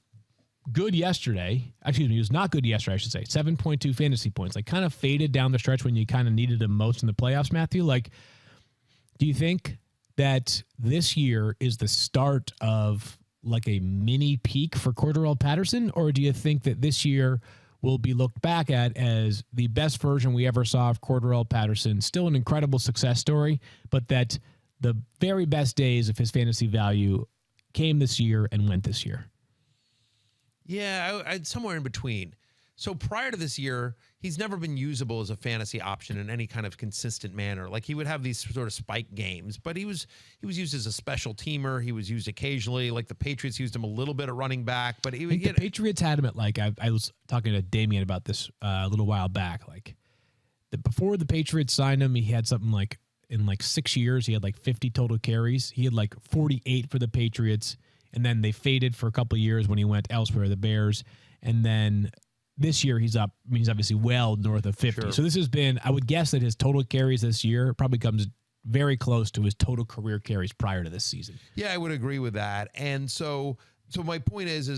good yesterday. Excuse me, he was not good yesterday, I should say. 7.2 fantasy points. Kind of faded down the stretch when you kind of needed him most in the playoffs, Matthew. Do you think that this year is the start of a mini peak for Cordarrelle Patterson, or do you think that this year will be looked back at as the best version we ever saw of Cordarrelle Patterson? Still an incredible success story, but that the very best days of his fantasy value came this year and went this year. Yeah, I'd somewhere in between. So prior to this year, he's never been usable as a fantasy option in any kind of consistent manner. He would have these sort of spike games, but he was used as a special teamer. He was used occasionally. The Patriots used him a little bit at running back, but he would the Patriots had him at I was talking to Damien about this a little while back. Before the Patriots signed him, he had something in 6 years, he had 50 total carries. He had 48 for the Patriots, and then they faded for a couple of years when he went elsewhere, the Bears, and then this year he's up. He's obviously well north of 50. Sure. So this has been, I would guess that his total carries this year probably comes very close to his total career carries prior to this season. Yeah, I would agree with that. And so my point is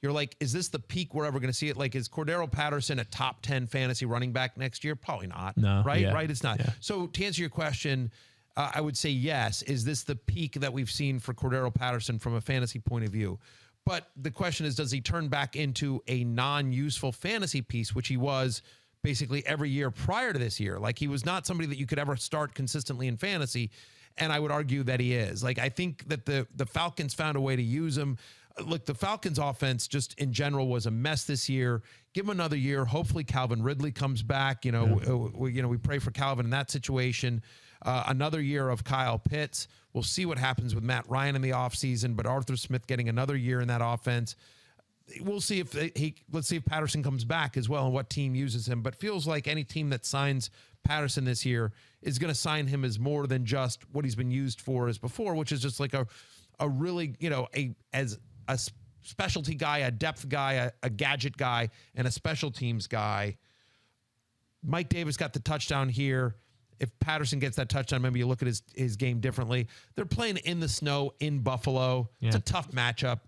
you're is this the peak we're ever going to see it? Is Cordarrelle Patterson a top 10 fantasy running back next year? Probably not. No. Right? Yeah. Right? It's not. Yeah. So to answer your question, I would say yes. Is this the peak that we've seen for Cordarrelle Patterson from a fantasy point of view? But the question is, does he turn back into a non-useful fantasy piece, which he was basically every year prior to this year? He was not somebody that you could ever start consistently in fantasy, and I would argue that he is. I think that the Falcons found a way to use him. Look, the Falcons offense just in general was a mess this year. Give him another year. Hopefully Calvin Ridley comes back. We pray for Calvin in that situation. Another year of Kyle Pitts. We'll see what happens with Matt Ryan in the offseason, but Arthur Smith getting another year in that offense. We'll see let's see if Patterson comes back as well and what team uses him. But feels like any team that signs Patterson this year is going to sign him as more than just what he's been used for as before, which is just a really, as a specialty guy, a depth guy, a gadget guy, and a special teams guy. Mike Davis got the touchdown here. If Patterson gets that touchdown, maybe you look at his game differently. They're playing in the snow in Buffalo. Yeah. It's a tough matchup.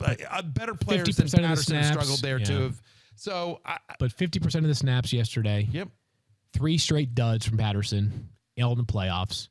Better players than Patterson struggled there too. So, but 50% of the snaps yesterday. Yep. 3 straight duds from Patterson in the playoffs.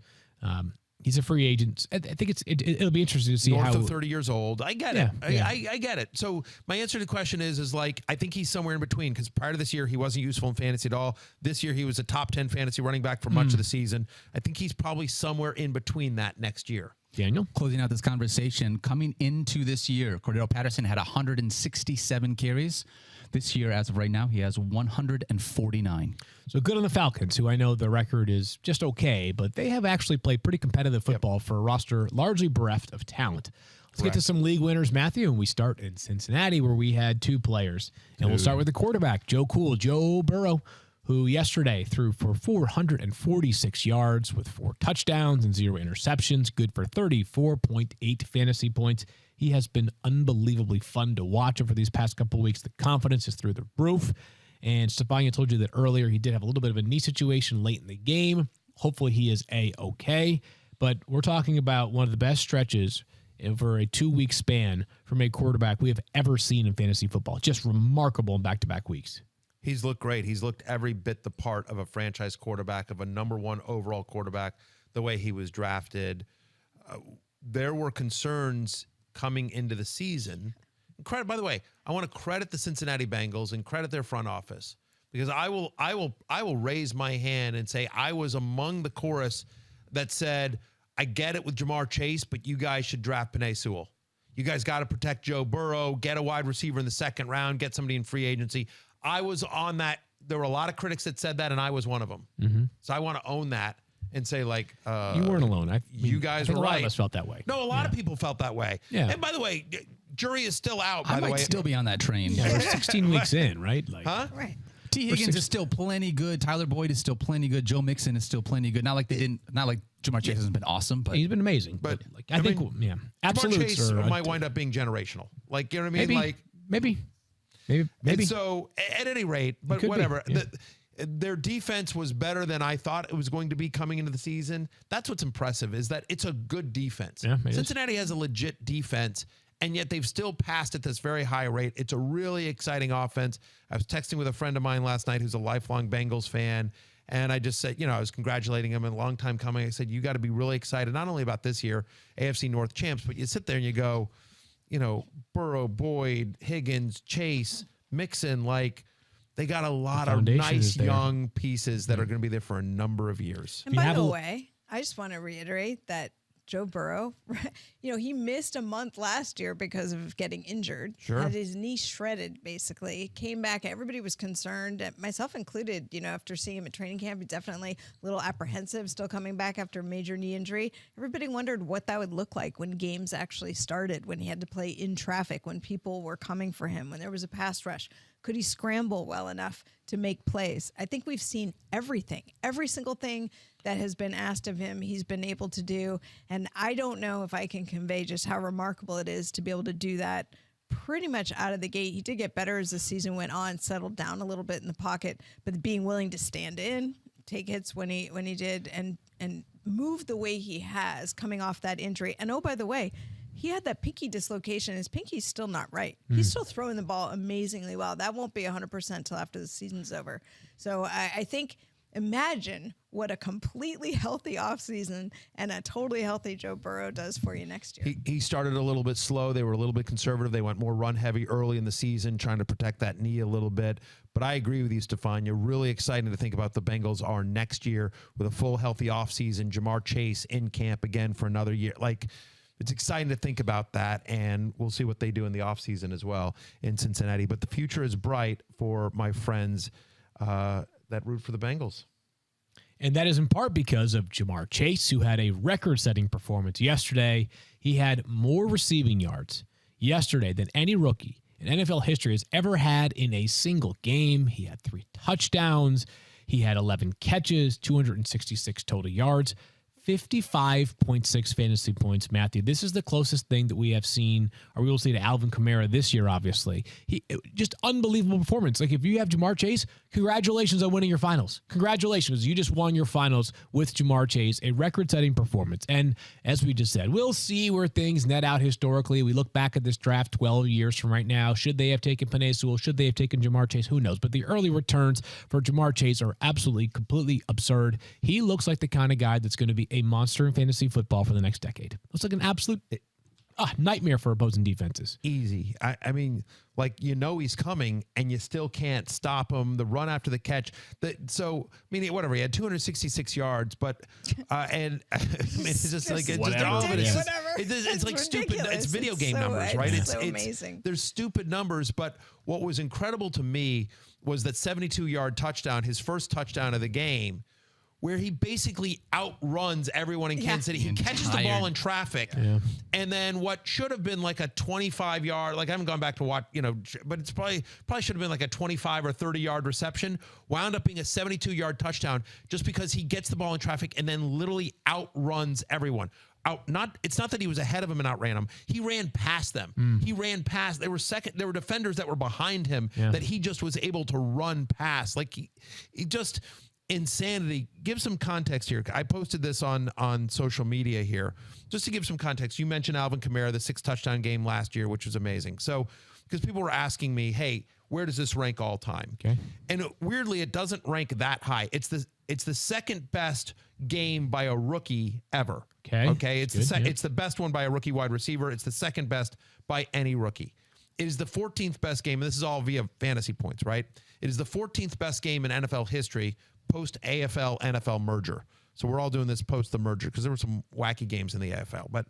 He's a free agent. I think it'll be interesting to see north how of 30 years old. I get it. I get it. So my answer to the question is I think he's somewhere in between, because prior to this year, he wasn't useful in fantasy at all. This year, he was a top 10 fantasy running back for much of the season. I think he's probably somewhere in between that next year. Daniel? Closing out this conversation, coming into this year, Cordarrelle Patterson had 167 carries. This year, as of right now, he has 149. So good on the Falcons, who I know the record is just okay, but they have actually played pretty competitive football for a roster largely bereft of talent. Let's get to some league winners, Matthew, and we start in Cincinnati, where we had 2 players. And we'll start with the quarterback, Joe Burrow, who yesterday threw for 446 yards with 4 touchdowns and 0 interceptions, good for 34.8 fantasy points. He has been unbelievably fun to watch over these past couple of weeks. The confidence is through the roof. And Stephania told you that earlier he did have a little bit of a knee situation late in the game. Hopefully he is A-okay. But we're talking about one of the best stretches over a 2-week span from a quarterback we have ever seen in fantasy football. Just remarkable in back-to-back weeks. He's looked great. He's looked every bit the part of a franchise quarterback, of a number 1 overall quarterback, the way he was drafted. There were concerns coming into the season. By the way, I want to credit the Cincinnati Bengals and credit their front office, because I will raise my hand and say I was among the chorus that said, I get it with Jamar Chase, but you guys should draft Penei Sewell. You guys got to protect Joe Burrow, get a wide receiver in the 2nd round, get somebody in free agency. I was on that. There were a lot of critics that said that, and I was one of them. So I want to own that and say, like, you weren't alone. You guys were right. A lot of us felt that way. No, a lot of people felt that way. Yeah. And by the way, jury is still out. I might still be on that train. Yeah, we're 16 weeks in, right? Like, Right. T. Higgins is still plenty good. Tyler Boyd is still plenty good. Joe Mixon is still plenty good. Not like Jamar Chase hasn't been awesome, but he's been amazing. But like, I think, absolutes Jamar Chase might wind up being generational. Like, you know what I mean? Maybe. And so at any rate, but whatever. Yeah. Their defense was better than I thought it was going to be coming into the season. That's what's impressive, is that it's a good defense. Yeah, Cincinnati has a legit defense, and yet they've still passed at this very high rate. It's a really exciting offense. I was texting with a friend of mine last night who's a lifelong Bengals fan, and I just said, I was congratulating him, a long time coming. I said, you got to be really excited, not only about this year, AFC North champs, but you sit there and you go, Burrow, Boyd, Higgins, Chase, Mixon, like, they got a lot of nice young pieces that are going to be there for a number of years. And by the way, I just want to reiterate that Joe Burrow, he missed a month last year because of getting injured. Sure. Had his knee shredded, basically. Came back. Everybody was concerned, myself included, after seeing him at training camp. He's definitely a little apprehensive, still coming back after a major knee injury. Everybody wondered what that would look like when games actually started, when he had to play in traffic, when people were coming for him, when there was a pass rush. Could he scramble well enough to make plays? I think we've seen everything, every single thing that has been asked of him, he's been able to do. And I don't know if I can convey just how remarkable it is to be able to do that pretty much out of the gate. He did get better as the season went on, settled down a little bit in the pocket, but being willing to stand in, take hits when he did, and move the way he has coming off that injury. And oh, by the way, he had that pinky dislocation. His pinky's still not right. He's still throwing the ball amazingly well. That won't be 100% until after the season's over. So I think, imagine what a completely healthy offseason and a totally healthy Joe Burrow does for you next year. He started a little bit slow. They were a little bit conservative. They went more run heavy early in the season, trying to protect that knee a little bit. But I agree with you, Stephania. Really exciting to think about the Bengals are next year with a full healthy offseason. Jamar Chase in camp again for another year. Like, it's exciting to think about that, and we'll see what they do in the offseason as well in Cincinnati. But the future is bright for my friends that root for the Bengals. And that is in part because of Jamar Chase, who had a record-setting performance yesterday. He had more receiving yards yesterday than any rookie in NFL history has ever had in a single game. He had 3 touchdowns. He had 11 catches, 266 total yards. 55.6 fantasy points, Matthew. This is the closest thing that we have seen, or we will see, to Alvin Kamara this year, obviously. Just unbelievable performance. Like, if you have Jamar Chase, congratulations on winning your finals. Congratulations. You just won your finals with Jamar Chase, a record-setting performance. And as we just said, we'll see where things net out historically. We look back at this draft 12 years from right now. Should they have taken Penei Sewell? Should they have taken Jamar Chase? Who knows? But the early returns for Jamar Chase are absolutely, completely absurd. He looks like the kind of guy that's going to be a monster in fantasy football for the next decade. Looks like an absolute nightmare for opposing defenses. Easy. I mean, like, he's coming, and you still can't stop him. The run after the catch. Whatever. He had 266 yards, but it's just like it's whatever. Just, whatever. It's like stupid. Ridiculous. It's video game so, numbers, right? It's so amazing. There's stupid numbers, but what was incredible to me was that 72-yard touchdown, his first touchdown of the game, where he basically outruns everyone in Kansas City. He catches the ball in traffic. Yeah. And then what should have been like a 25-yard, like I haven't gone back to watch, but it's probably should have been like a 25 or 30-yard reception, wound up being a 72-yard touchdown just because he gets the ball in traffic and then literally outruns everyone. It's not that he was ahead of him and outran him. He ran past them. He ran past. There were defenders that were behind him that he just was able to run past. Like he just insanity. Give some context here. I posted this on social media here. Just to give some context, you mentioned Alvin Kamara, the 6-touchdown game last year, which was amazing. So, because people were asking me, hey, where does this rank all time? Okay. And weirdly, it doesn't rank that high. It's the second best game by a rookie ever. Okay. It's it's the best one by a rookie wide receiver. It's the second best by any rookie. It is the 14th best game, and this is all via fantasy points, right? It is the 14th best game in NFL history post AFL NFL merger. So we're all doing this post the merger because there were some wacky games in the AFL. But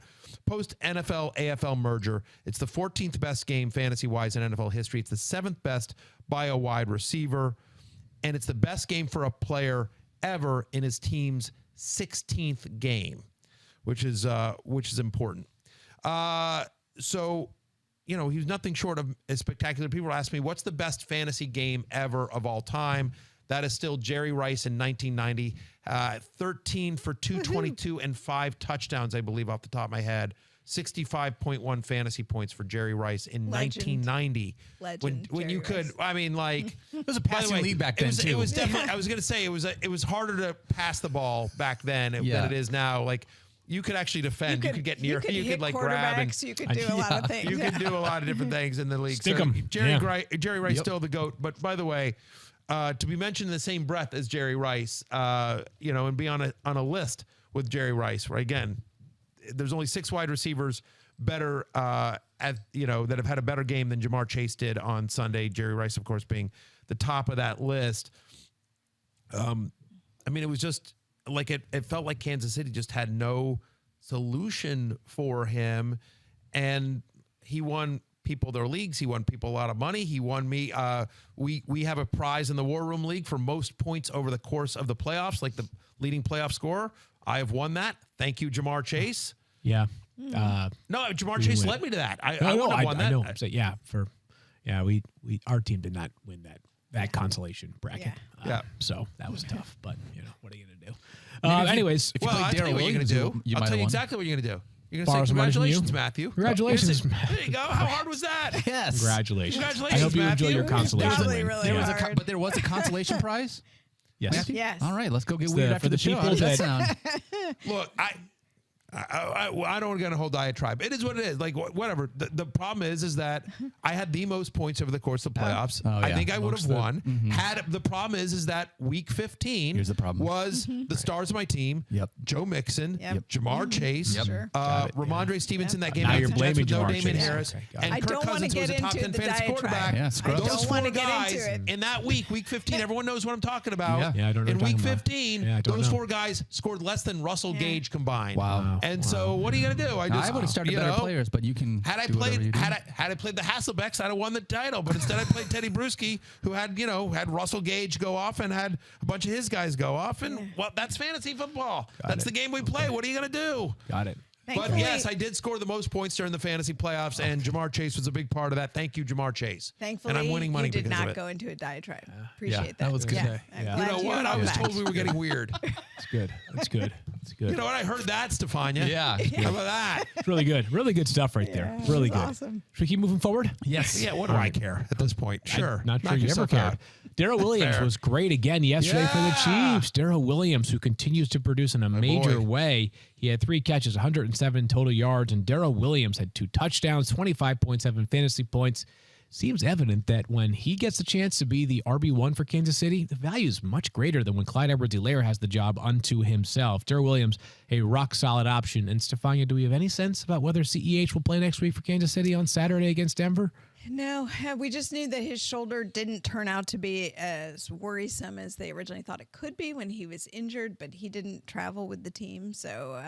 post NFL AFL merger, it's the 14th best game fantasy-wise in NFL history. It's the 7th best by a wide receiver. And it's the best game for a player ever in his team's 16th game, which is important. So, you know, he was nothing short of spectacular. People ask me, what's the best fantasy game ever of all time? That is still Jerry Rice in 1990. 13 for 222 and 5 touchdowns, I believe, off the top of my head. 65.1 fantasy points for Jerry Rice in 1990. When you could, I mean, like it was a passing league back then too. It was definitely. I was going to say it was harder to pass the ball back then than it is now. Like you could actually defend. You could get near. You could like grab and you could do a lot of things. You could do a lot of different things in the league. Stick 'em. Jerry Rice still the GOAT. But by the way, to be mentioned in the same breath as Jerry Rice, you know, and be on a list with Jerry Rice, right? Again, there's only 6 wide receivers better that have had a better game than Jamar Chase did on Sunday. Jerry Rice, of course, being the top of that list. I mean, it was just like it felt like Kansas City just had no solution for him, and he won people their leagues. He won people a lot of money. He won me. We have a prize in the War Room League for most points over the course of the playoffs, like the leading playoff scorer. I have won that. Thank you, Jamar Chase. Yeah. No, Jamar Chase led me to that. I wouldn't have won that. I know. So, we our team did not win that consolation bracket. So that was tough. But you know, what are you gonna do? Anyways, if you play Darryl Williams, I'll tell you exactly what you're gonna do. You're going Borrow to say, some money from you? congratulations, Matthew. Congratulations. There you go. How hard was that? Yes. Congratulations. Congratulations, I hope you Matthew. enjoy your consolation Probably win. really Yeah. hard. But there was a consolation prize? Yes. Yes. All right, let's go get It's weird the- after for the the show. people How does that that- sound? Look, I don't get a whole diatribe. It is what it is. Like whatever. The problem is that I had the most points over the course of playoffs. I think I would have won. Had the problem is that week 15 Here's the problem. was the stars of my team. Yep. Joe Mixon, Yep. Jamar Chase, Sure. Ramondre Stevenson. That game Now against you're the Jets with blaming no Jamar Damien Chase. Harris, Okay, got and I Kirk don't wanna Cousins was get a top into 10 the fantasy diatribe. quarterback. Yeah, scrub. Those Don't 4 wanna get guys into it. in that week 15, everyone knows what I'm talking about. Yeah, I don't know In what week you're talking about. 15, Yeah, I don't those know. 4 guys scored less than Russell Gage combined. Wow. And so what are you going to do? I would have started better players, but you can Had I do whatever you played do. had I played the Hasselbecks, I'd have won the title. But instead, I played Teddy Bruschi, who had Russell Gage go off and had a bunch of his guys go off. And well, that's fantasy football. That's the game we play. What are you going to do? Got it. But Thankfully- yes, I did score the most points during the fantasy playoffs, and Jamar Chase was a big part of that. Thank you, Jamar Chase. Thankfully, and I'm winning money you did because of not it. go into a diatribe. Appreciate that. that was good. Yeah. I'm Yeah. You glad know what? I held was back. told we were getting weird. It's good. It's good. It's good. You know what? I heard that, Stephania. Yeah. How about that? It's really good. Really good stuff right there. Yeah, Really it good. was awesome. Should we keep moving forward? Yes. Yeah, what do I care at this point? Sure. Not sure Knock you ever yourself cared. out. Darrell Williams Fair. was great again yesterday for the Yeah. Chiefs. Darrell Williams, who continues to produce in a major boy. way. He had 3 catches, 107 total yards, and Darrell Williams had 2 touchdowns, 25.7 fantasy points. Seems evident that when he gets a chance to be the RB1 for Kansas City, the value is much greater than when Clyde Edwards-Helaire has the job unto himself. Darrell Williams, a rock-solid option. And Stephania, do we have any sense about whether CEH will play next week for Kansas City on Saturday against Denver? No, we just knew that his shoulder didn't turn out to be as worrisome as they originally thought it could be when he was injured, but he didn't travel with the team, so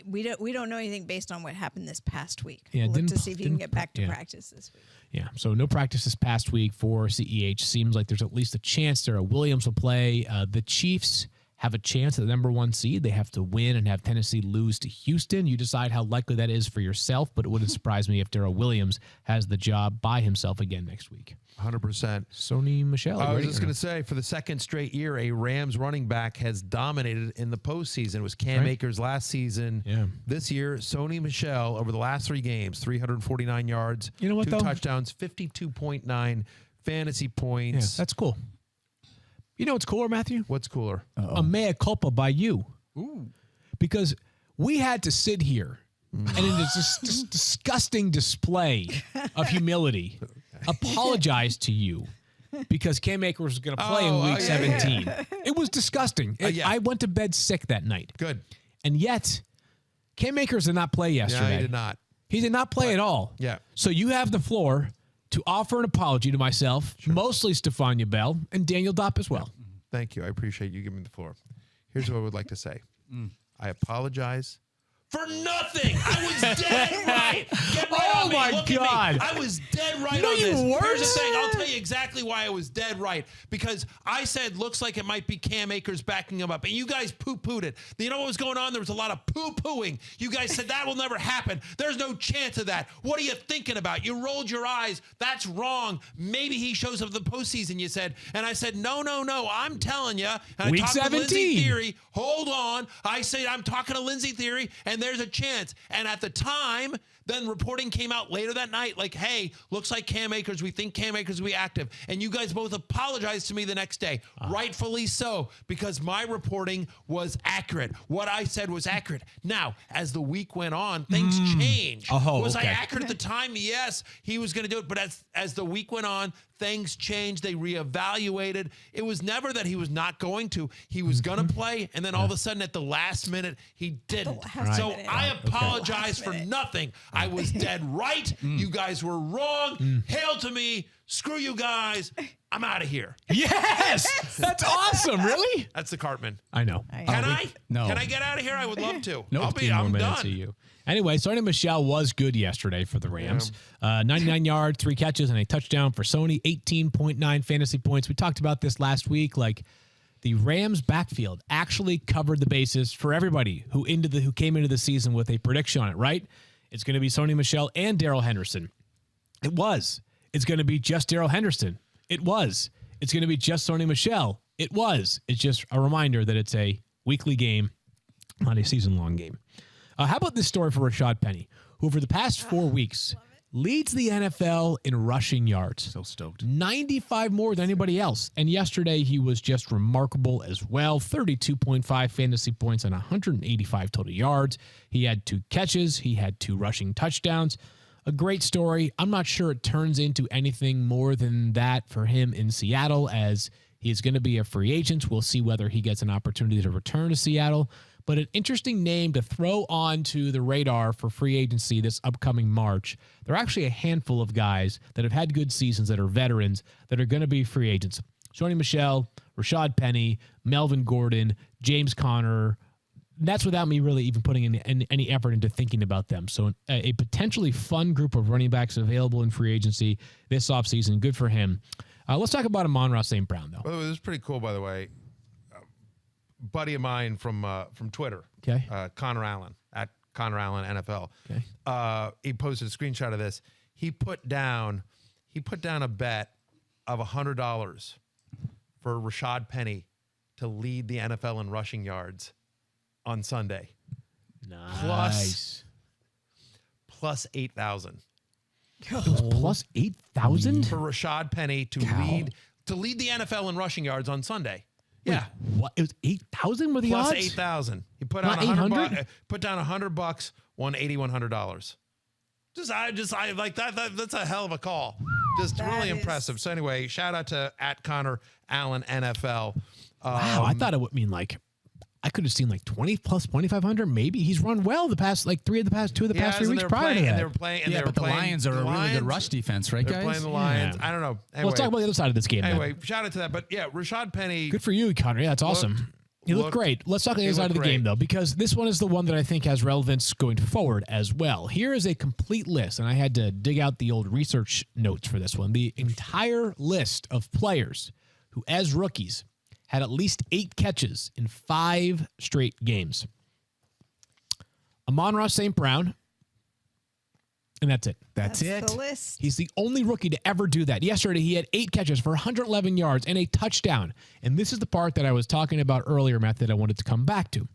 we don't know anything based on what happened this past week. Yeah, We'll look didn't- to see if he can didn't- get back to yeah. practice this week. Yeah, so no practice this past week for CEH. Seems like there's at least a chance there. Williams will play. The Chiefs have a chance at the number 1 seed. They have to win and have Tennessee lose to Houston. You decide how likely that is for yourself, but it wouldn't surprise me if Darrell Williams has the job by himself again next week. 100%. Sony Michel. I was just going to say, for the second straight year, a Rams running back has dominated in the postseason. It was Cam Akers last season. Yeah. This year, Sony Michel, over the last 3 games, 349 yards, You know what, 2 though? touchdowns, 52.9 fantasy Yeah, points. that's cool. You know what's cooler, Matthew? What's cooler? A mea culpa by you. Because we had to sit here and in this disgusting display of humility apologize to you because Cam Akers was going to play in week 17. It was disgusting. I went to bed sick that night. Good. And yet, Cam Akers did not play yesterday. Yeah, he did not. He did not play at all. Yeah. So you have the floor to offer an apology to myself, mostly Stephania Bell, and Daniel Dopp as well. Thank you. I appreciate you giving me the floor. Here's what I would like to say. I apologize for nothing. I was dead right. Get right on me. My Look God. at me. I was dead right No, on you this. weren't. Here's the thing. I'll tell you exactly why I was dead right. Because I said, looks like it might be Cam Akers backing him up. And you guys poo-pooed it. You know what was going on? There was a lot of poo-pooing. You guys said that will never happen. There's no chance of that. What are you thinking about? You rolled your eyes. That's wrong. Maybe he shows up in the postseason, you said. And I said, no. I'm telling you. And Week I talked to Lindsey 17. Theory. Hold on. I say I'm talking to Lindsey Theory, and there's a chance. And at the time, then reporting came out later that night, like, hey, looks like Cam Akers. We think Cam Akers will be active. And you guys both apologized to me the next day. Rightfully so, because my reporting was accurate. What I said was accurate. Now, as the week went on, things changed. Was I accurate at the time? Yes, he was going to do it. But as the week went on, things changed. They reevaluated. It was never that he was not going to. He was going to play, and then all of a sudden at the last minute, he didn't. So I apologize for nothing. I was dead right. You guys were wrong. Hail to me. Screw you guys. I'm out of here. Yes. That's awesome. Really? That's the Cartman. I know. Can I? No. Can I get out of here? I would love to. No, I'm to done. you. Anyway, Sony Michel was good yesterday for the Rams. 99 yards, 3 catches, and a touchdown for Sony. 18.9 fantasy points. We talked about this last week. Like, the Rams backfield actually covered the bases for everybody who came into the season with a prediction on it, right? It's going to be Sony Michel and Darrell Henderson. It was. It's going to be just Darrell Henderson. It was. It's going to be just Sony Michel. It was. It's just a reminder that it's a weekly game, not a season-long game. How about this story for Rashad Penny, who over the past 4 weeks leads the NFL in rushing yards. So stoked. 95 more than anybody else. And yesterday he was just remarkable as well. 32.5 fantasy points and 185 total yards. He had 2 catches. He had 2 rushing touchdowns. A great story. I'm not sure it turns into anything more than that for him in Seattle, as he is going to be a free agent. We'll see whether he gets an opportunity to return to Seattle. But an interesting name to throw onto the radar for free agency this upcoming March. There are actually a handful of guys that have had good seasons that are veterans that are going to be free agents. Sony Michel, Rashad Penny, Melvin Gordon, James Conner. That's without me really even putting in any effort into thinking about them. So a potentially fun group of running backs available in free agency this offseason. Good for him. Let's talk about Amon-Ra St. Brown, though. Well, this is pretty cool, by the way. Buddy of mine from Twitter, Okay. Connor Allen, at Connor Allen NFL. Okay. He posted a screenshot of this. He put down a bet of $100 for Rashad Penny to lead the NFL in rushing yards on Sunday. Nice. Plus 8,000 Plus 8,000? for Rashad Penny to lead the NFL in rushing yards on Sunday. Yeah. What? It was 8,000 were the Plus odds? 8,000. He put Not out $800? Put down $100, won $8,100. I like that. That's a hell of a call. Just really impressive. So anyway, shout out to at Connor Allen NFL. Wow, I thought it would mean like I could have seen like 20 plus 2,500. Maybe he's run well the past like 2 of the past 3 weeks prior to that. And they were playing. And Yeah, but the Lions are a really good rush defense, right, They're guys? playing the Lions. Yeah. I don't know. Anyway, Let's talk about the other side of this game. Anyway, Then. shout out to that. But yeah, Rashad Penny. Good for you, Connor. Yeah, that's awesome. You look great. Let's talk about the other side of the game, though, because this one is the one that I think has relevance going forward as well. Here is a complete list, and I had to dig out the old research notes for this one. The entire list of players who, as rookies, had at least 8 catches in 5 straight games. Amon-Ra St. Brown, and that's it. That's it. The list. He's the only rookie to ever do that. Yesterday, he had 8 catches for 111 yards and a touchdown. And this is the part that I was talking about earlier, Matt, that I wanted to come back to.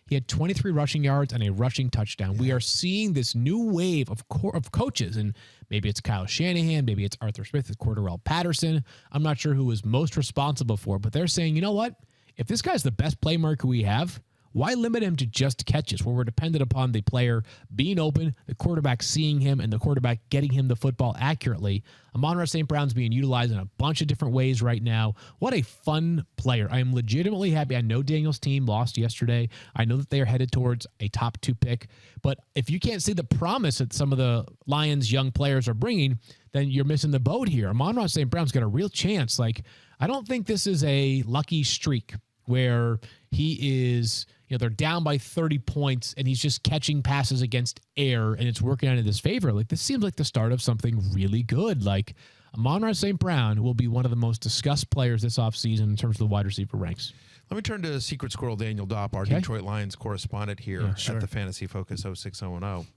He had 23 rushing yards and a rushing touchdown. We are seeing this new wave of coaches, and maybe it's Kyle Shanahan, maybe it's Arthur Smith, it's Cordarrelle Patterson. I'm not sure who is most responsible for it, but they're saying, you know what? If this guy's the best playmaker we have, why limit him to just catches where we're dependent upon the player being open, the quarterback seeing him, and the quarterback getting him the football accurately? Amon-Ra St. Brown's being utilized in a bunch of different ways right now. What a fun player. I am legitimately happy. I know Daniel's team lost yesterday. I know that they are headed towards a top 2 pick. But if you can't see the promise that some of the Lions' young players are bringing, then you're missing the boat here. Amon-Ra St. Brown's got a real chance. Like, I don't think this is a lucky streak where he is, they're down by 30 points and he's just catching passes against air and it's working out in his favor. Like, this seems like the start of something really good. Like, Amon-Ra St. Brown will be one of the most discussed players this offseason in terms of the wide receiver ranks. Let me turn to Secret Squirrel Daniel Dopp, our Detroit Lions correspondent here at the Fantasy Focus 06010.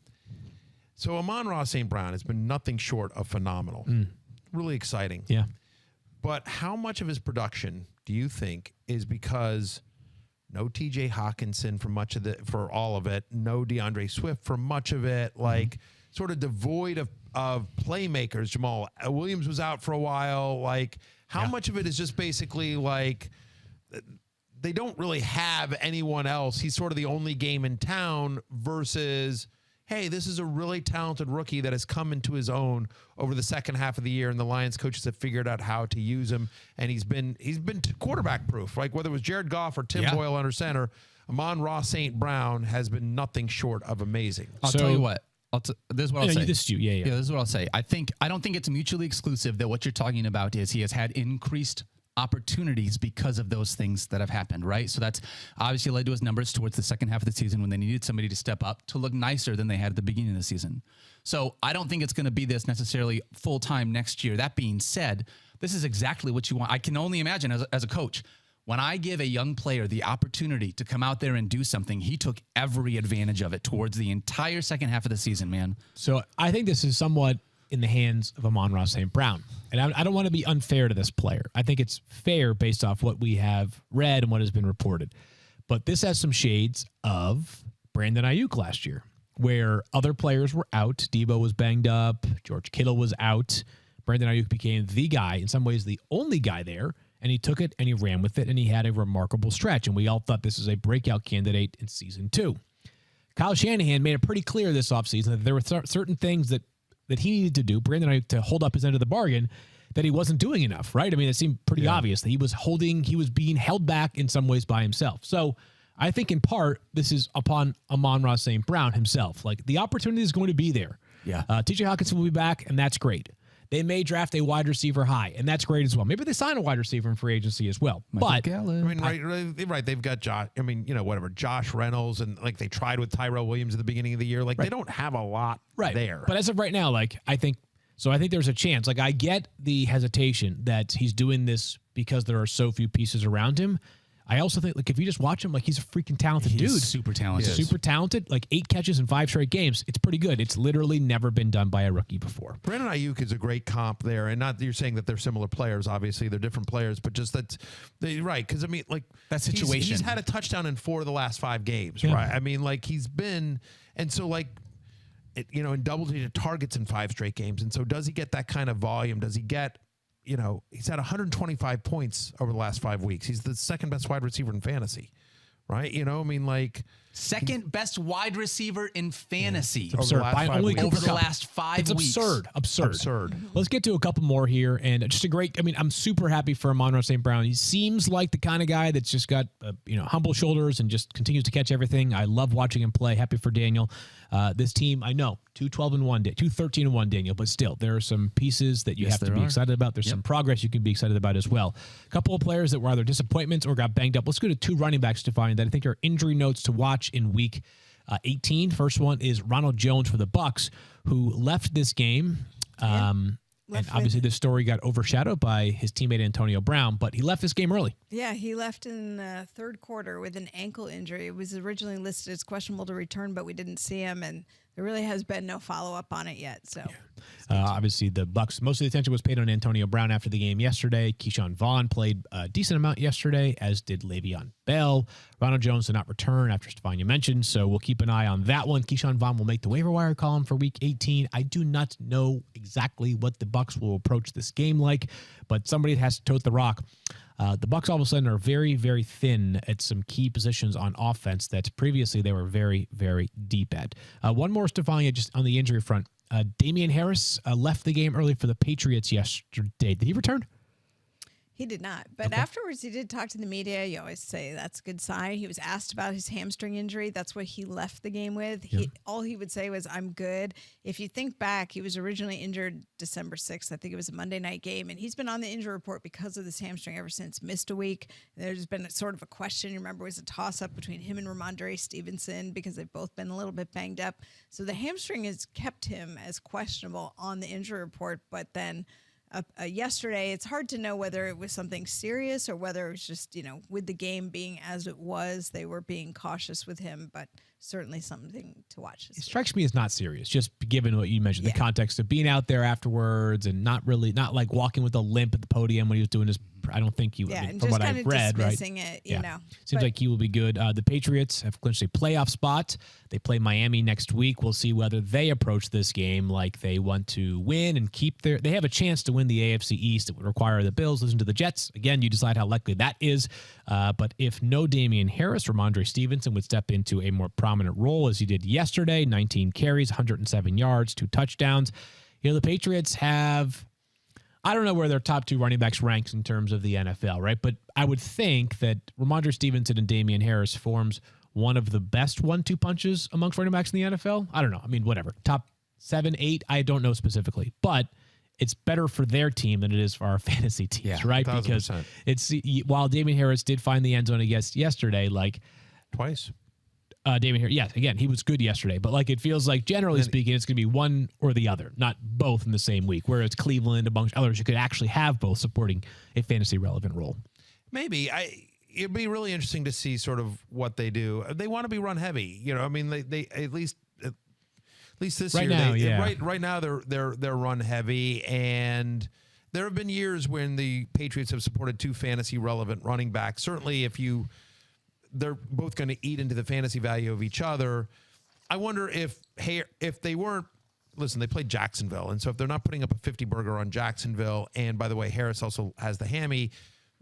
So Amon-Ra St. Brown has been nothing short of phenomenal. Really exciting. Yeah. But how much of his production do you think is because no TJ Hawkinson for all of it, no DeAndre Swift for much of it, like sort of devoid of playmakers? Jamal Williams was out for a while. Like, how much of it is just basically like they don't really have anyone else? He's sort of the only game in town versus, hey, this is a really talented rookie that has come into his own over the second half of the year, and the Lions coaches have figured out how to use him, and he's been quarterback proof. Like, whether it was Jared Goff or Tim Boyle under center, Amon-Ra St. Brown has been nothing short of amazing. I'll tell you what. This is what I'll say. This is you. Yeah, this is what I'll say. I don't think it's mutually exclusive that what you're talking about is he has had increased opportunities because of those things that have happened, right? So that's obviously led to his numbers towards the second half of the season when they needed somebody to step up to look nicer than they had at the beginning of the season. So I don't think it's going to be this necessarily full-time next year. That being said, this is exactly what you want. I can only imagine as a coach, when I give a young player the opportunity to come out there and do something, he took every advantage of it towards the entire second half of the season, man. So I think this is somewhat in the hands of Amon-Ra St. Brown. And I don't want to be unfair to this player. I think it's fair based off what we have read and what has been reported. But this has some shades of Brandon Ayuk last year, where other players were out. Deebo was banged up. George Kittle was out. Brandon Ayuk became the guy, in some ways the only guy there, and he took it and he ran with it, and he had a remarkable stretch. And we all thought this is a breakout candidate in season 2. Kyle Shanahan made it pretty clear this offseason that there were certain things that he needed to do, Brandon Ayuk, to hold up his end of the bargain, that he wasn't doing enough, right? I mean, it seemed pretty obvious that he was being held back in some ways by himself. So I think in part, this is upon Amon-Ra St. Brown himself. Like, the opportunity is going to be there. Yeah. TJ Hawkinson will be back, and that's great. They may draft a wide receiver high, and that's great as well. Maybe they sign a wide receiver in free agency as well. But Gallup. I mean, right. They've got Josh. I mean, whatever. Josh Reynolds, and like they tried with Tyrell Williams at the beginning of the year. Like, they don't have a lot there. But as of right now, like, I think there's a chance. Like, I get the hesitation that he's doing this because there are so few pieces around him. I also think, like, if you just watch him, like, he's a freaking talented dude. Super talented. Super talented. Like, 8 catches in 5 straight games. It's pretty good. It's literally never been done by a rookie before. Brandon Ayuk is a great comp there. And not that you're saying that they're similar players. Obviously, they're different players. But just right. Because, I mean, like, that situation. He's had a touchdown in 4 of the last 5 games, yeah. right? I mean, like, he's been. And so, like, in double-digit targets in 5 straight games. And so does he get that kind of volume? Does he get. He's had 125 points over the last 5 weeks. He's the second best wide receiver in fantasy, right? I mean, like, second best wide receiver in fantasy over the last 5 weeks. It's absurd. Let's get to a couple more here, and just I'm super happy for Amon-Ra St. Brown. He seems like the kind of guy that's just got humble shoulders and just continues to catch everything. I love watching him play. Happy for Daniel. This team, I know, 2-12-1, 2-13-1, Daniel, but still, there are some pieces that you have to be excited about. There's some progress you can be excited about as well. A couple of players that were either disappointments or got banged up. Let's go to 2 running backs, Stephania, that I think are injury notes to watch in week 18. First one is Ronald Jones for the Bucs, who left this game. And obviously this story got overshadowed by his teammate Antonio Brown, but he left this game early. Yeah, he left in the third quarter with an ankle injury. It was originally listed as questionable to return, but we didn't see him, and there really has been no follow-up on it yet. So, obviously the Bucs, most of the attention was paid on Antonio Brown after the game yesterday. Keyshawn Vaughn played a decent amount yesterday, as did Le'Veon Bell. Ronald Jones did not return after Stephania mentioned, so we'll keep an eye on that one. Keyshawn Vaughn will make the waiver wire column for Week 18. I do not know exactly what the Bucs will approach this game like, but somebody has to tote the rock. The Bucs all of a sudden are very, very thin at some key positions on offense that previously they were very, very deep at. One more, Stephania, just on the injury front. Damian Harris left the game early for the Patriots yesterday. Did he return? He did not. But afterwards, he did talk to the media. You always say that's a good sign. He was asked about his hamstring injury. That's what he left the game with. All he would say was, I'm good. If you think back, he was originally injured December 6th. I think it was a Monday night game. And he's been on the injury report because of this hamstring ever since. Missed a week. There's been a sort of a question. You remember it was a toss-up between him and Ramondre Stevenson because they've both been a little bit banged up. So the hamstring has kept him as questionable on the injury report. But then yesterday, it's hard to know whether it was something serious or whether it was just, with the game being as it was, they were being cautious with him, but certainly something to watch. It strikes me as not serious, just given what you mentioned, the context of being out there afterwards and not like walking with a limp at the podium when he was doing his. I don't think he would. And from just what kind I've of read, dismissing right? it, you know. Seems like he will be good. The Patriots have clinched a playoff spot. They play Miami next week. We'll see whether they approach this game like they want to win and keep their. They have a chance to win the AFC East. It would require the Bills listen to the Jets. Again, you decide how likely that is. But if no Damian Harris, Ramondre Stevenson would step into a more prominent role as he did yesterday. 19 carries, 107 yards, 2 touchdowns. The Patriots have. I don't know where their top 2 running backs ranks in terms of the NFL, right? But I would think that Ramondre Stevenson and Damian Harris forms one of the best 1-2 punches amongst running backs in the NFL. I don't know. I mean, whatever. Top 7, 8, I don't know specifically. But it's better for their team than it is for our fantasy teams, right? 1,000%. Because it's while Damian Harris did find the end zone against yesterday, like twice. Damian Harris, yes, again, he was good yesterday, but like it feels like generally speaking, it's going to be one or the other, not both in the same week. Whereas Cleveland, amongst others, you could actually have both supporting a fantasy relevant role. Maybe it'd be really interesting to see sort of what they do. They want to be run heavy, I mean, they at least this right year, now, right now they're run heavy, and there have been years when the Patriots have supported 2 fantasy relevant running backs. Certainly, they're both going to eat into the fantasy value of each other. I wonder if they weren't, listen, they played Jacksonville. And so if they're not putting up a 50 burger on Jacksonville, and by the way, Harris also has the hammy,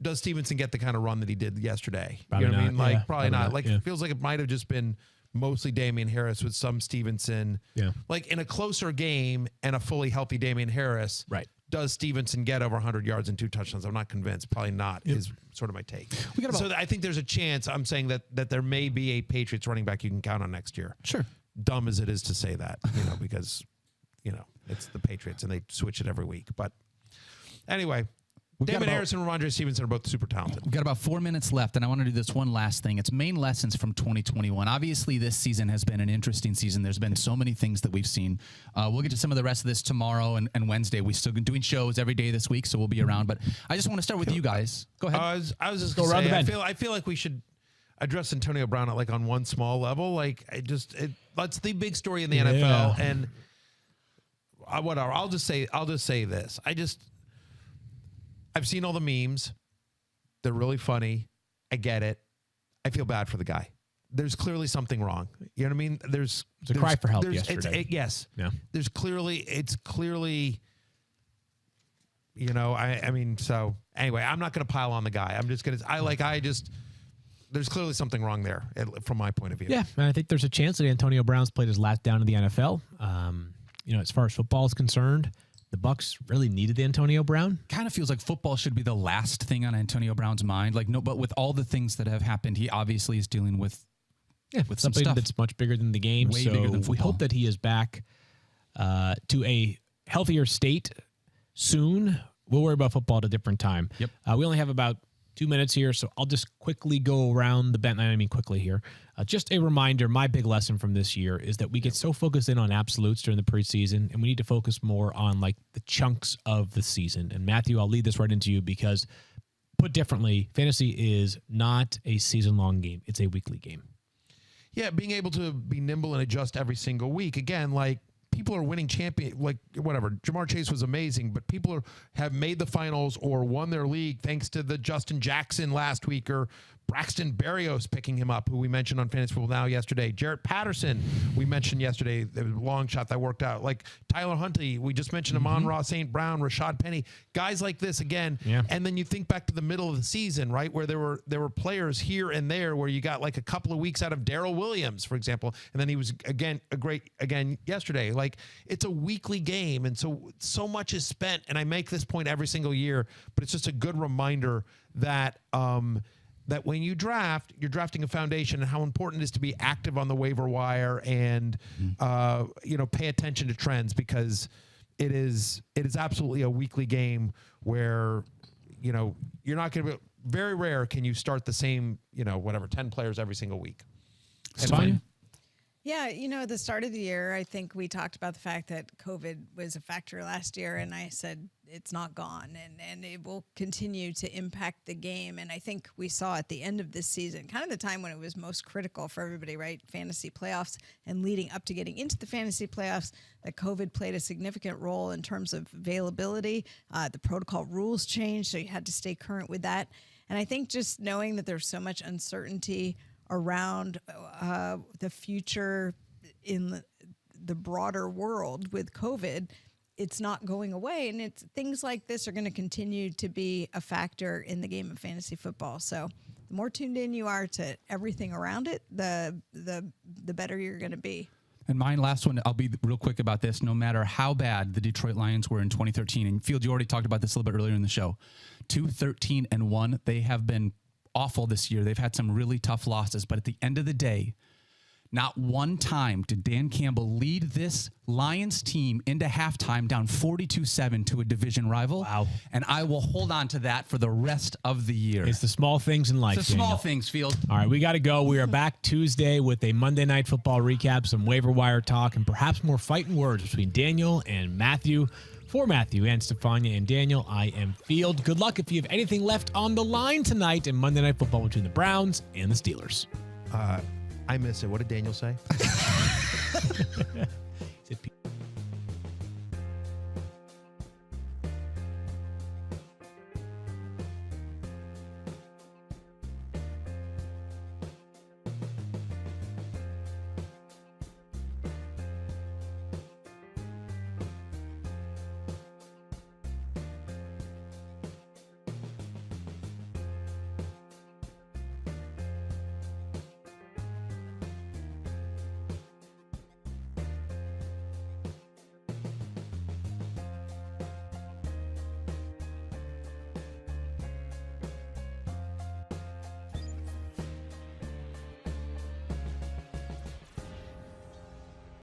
does Stevenson get the kind of run that he did yesterday? Probably you know what I not. mean? Yeah, Probably not. Like, yeah. it feels like it might have just been mostly Damian Harris with some Stevenson. Yeah. Like in a closer game and a fully healthy Damian Harris. Right. Does Stevenson get over 100 yards and 2 touchdowns? I'm not convinced. Probably not is sort of my take. So I think there's a chance. I'm saying that there may be a Patriots running back you can count on next year. Sure. Dumb as it is to say that, because, it's the Patriots and they switch it every week. But anyway, David Harris and Ramondre Stevenson are both super talented. We've got about 4 minutes left, and I want to do this one last thing. It's main lessons from 2021. Obviously, this season has been an interesting season. There's been so many things that we've seen. We'll get to some of the rest of this tomorrow and Wednesday. We've still been doing shows every day this week, so we'll be around. But I just want to start with you guys. Go ahead. I was just going to say, I feel like we should address Antonio Brown at on one small level. Like, that's the big story in the NFL. And whatever. I'll just say this. I've seen all the memes. They're really funny. I get it. I feel bad for the guy. There's clearly something wrong. You know what I mean? There's a cry for help yesterday. Yes. Yeah. It's clearly, I mean, so anyway, I'm not going to pile on the guy. I'm just going to, there's clearly something wrong there from my point of view. Yeah. And I think there's a chance that Antonio Brown's played his last down in the NFL. As far as football is concerned, the Bucs really needed Antonio Brown. Kind of feels like football should be the last thing on Antonio Brown's mind. But with all the things that have happened, he obviously is dealing with something some stuff that's much bigger than the game. Way bigger than football. We hope that he is back to a healthier state soon. We'll worry about football at a different time. Yep. We only have about 2 minutes here, so I'll just quickly go around the bend. I mean, quickly here. Just a reminder, my big lesson from this year is that we get so focused in on absolutes during the preseason, and we need to focus more on the chunks of the season. And Matthew, I'll lead this right into you because, put differently, fantasy is not a season-long game. It's a weekly game. Yeah, being able to be nimble and adjust every single week. Again, people are winning whatever. Jamar Chase was amazing, but people have made the finals or won their league thanks to the Justin Jackson last week or Braxton Berrios picking him up, who we mentioned on Fantasy Football Now yesterday. Jarrett Patterson, we mentioned yesterday, the long shot that worked out. Like Tyler Huntley, we just mentioned Amon-Ra St. Brown, Rashad Penny, guys like this again. Yeah. And then you think back to the middle of the season, right, where there were players here and there where you got like a couple of weeks out of Darrell Williams, for example, and then he was again yesterday. Like it's a weekly game, and so much is spent. And I make this point every single year, but it's just a good reminder that that when you draft, you're drafting a foundation, and how important it is to be active on the waiver wire and pay attention to trends, because it is absolutely a weekly game where you're not going to be very rare can you start the same 10 players every single week. Stephania? Yeah, at the start of the year, I think we talked about the fact that COVID was a factor last year, and I said it's not gone, and it will continue to impact the game. And I think we saw at the end of this season, kind of the time when it was most critical for everybody, right? Fantasy playoffs, and leading up to getting into the fantasy playoffs, that COVID played a significant role in terms of availability. The protocol rules changed, so you had to stay current with that. And I think just knowing that there's so much uncertainty around the future in the broader world with COVID, it's not going away. And things like this are going to continue to be a factor in the game of fantasy football. So the more tuned in you are to everything around it, the better you're going to be. And my last one, I'll be real quick about this. No matter how bad the Detroit Lions were in 2013, and Field, you already talked about this a little bit earlier in the show, 2-13-1, they have been awful this year. They've had some really tough losses, but at the end of the day, not one time did Dan Campbell lead this Lions team into halftime down 42-7 to a division rival. Wow. And I will hold on to that for the rest of the year. It's the small things in life. It's the small things, Field. All right, we got to go. We are back Tuesday with a Monday Night Football recap, some waiver wire talk, and perhaps more fighting words between Daniel and Matthew. For Matthew and Stephania and Daniel, I am Field. Good luck if you have anything left on the line tonight in Monday Night Football between the Browns and the Steelers. I miss it. What did Daniel say?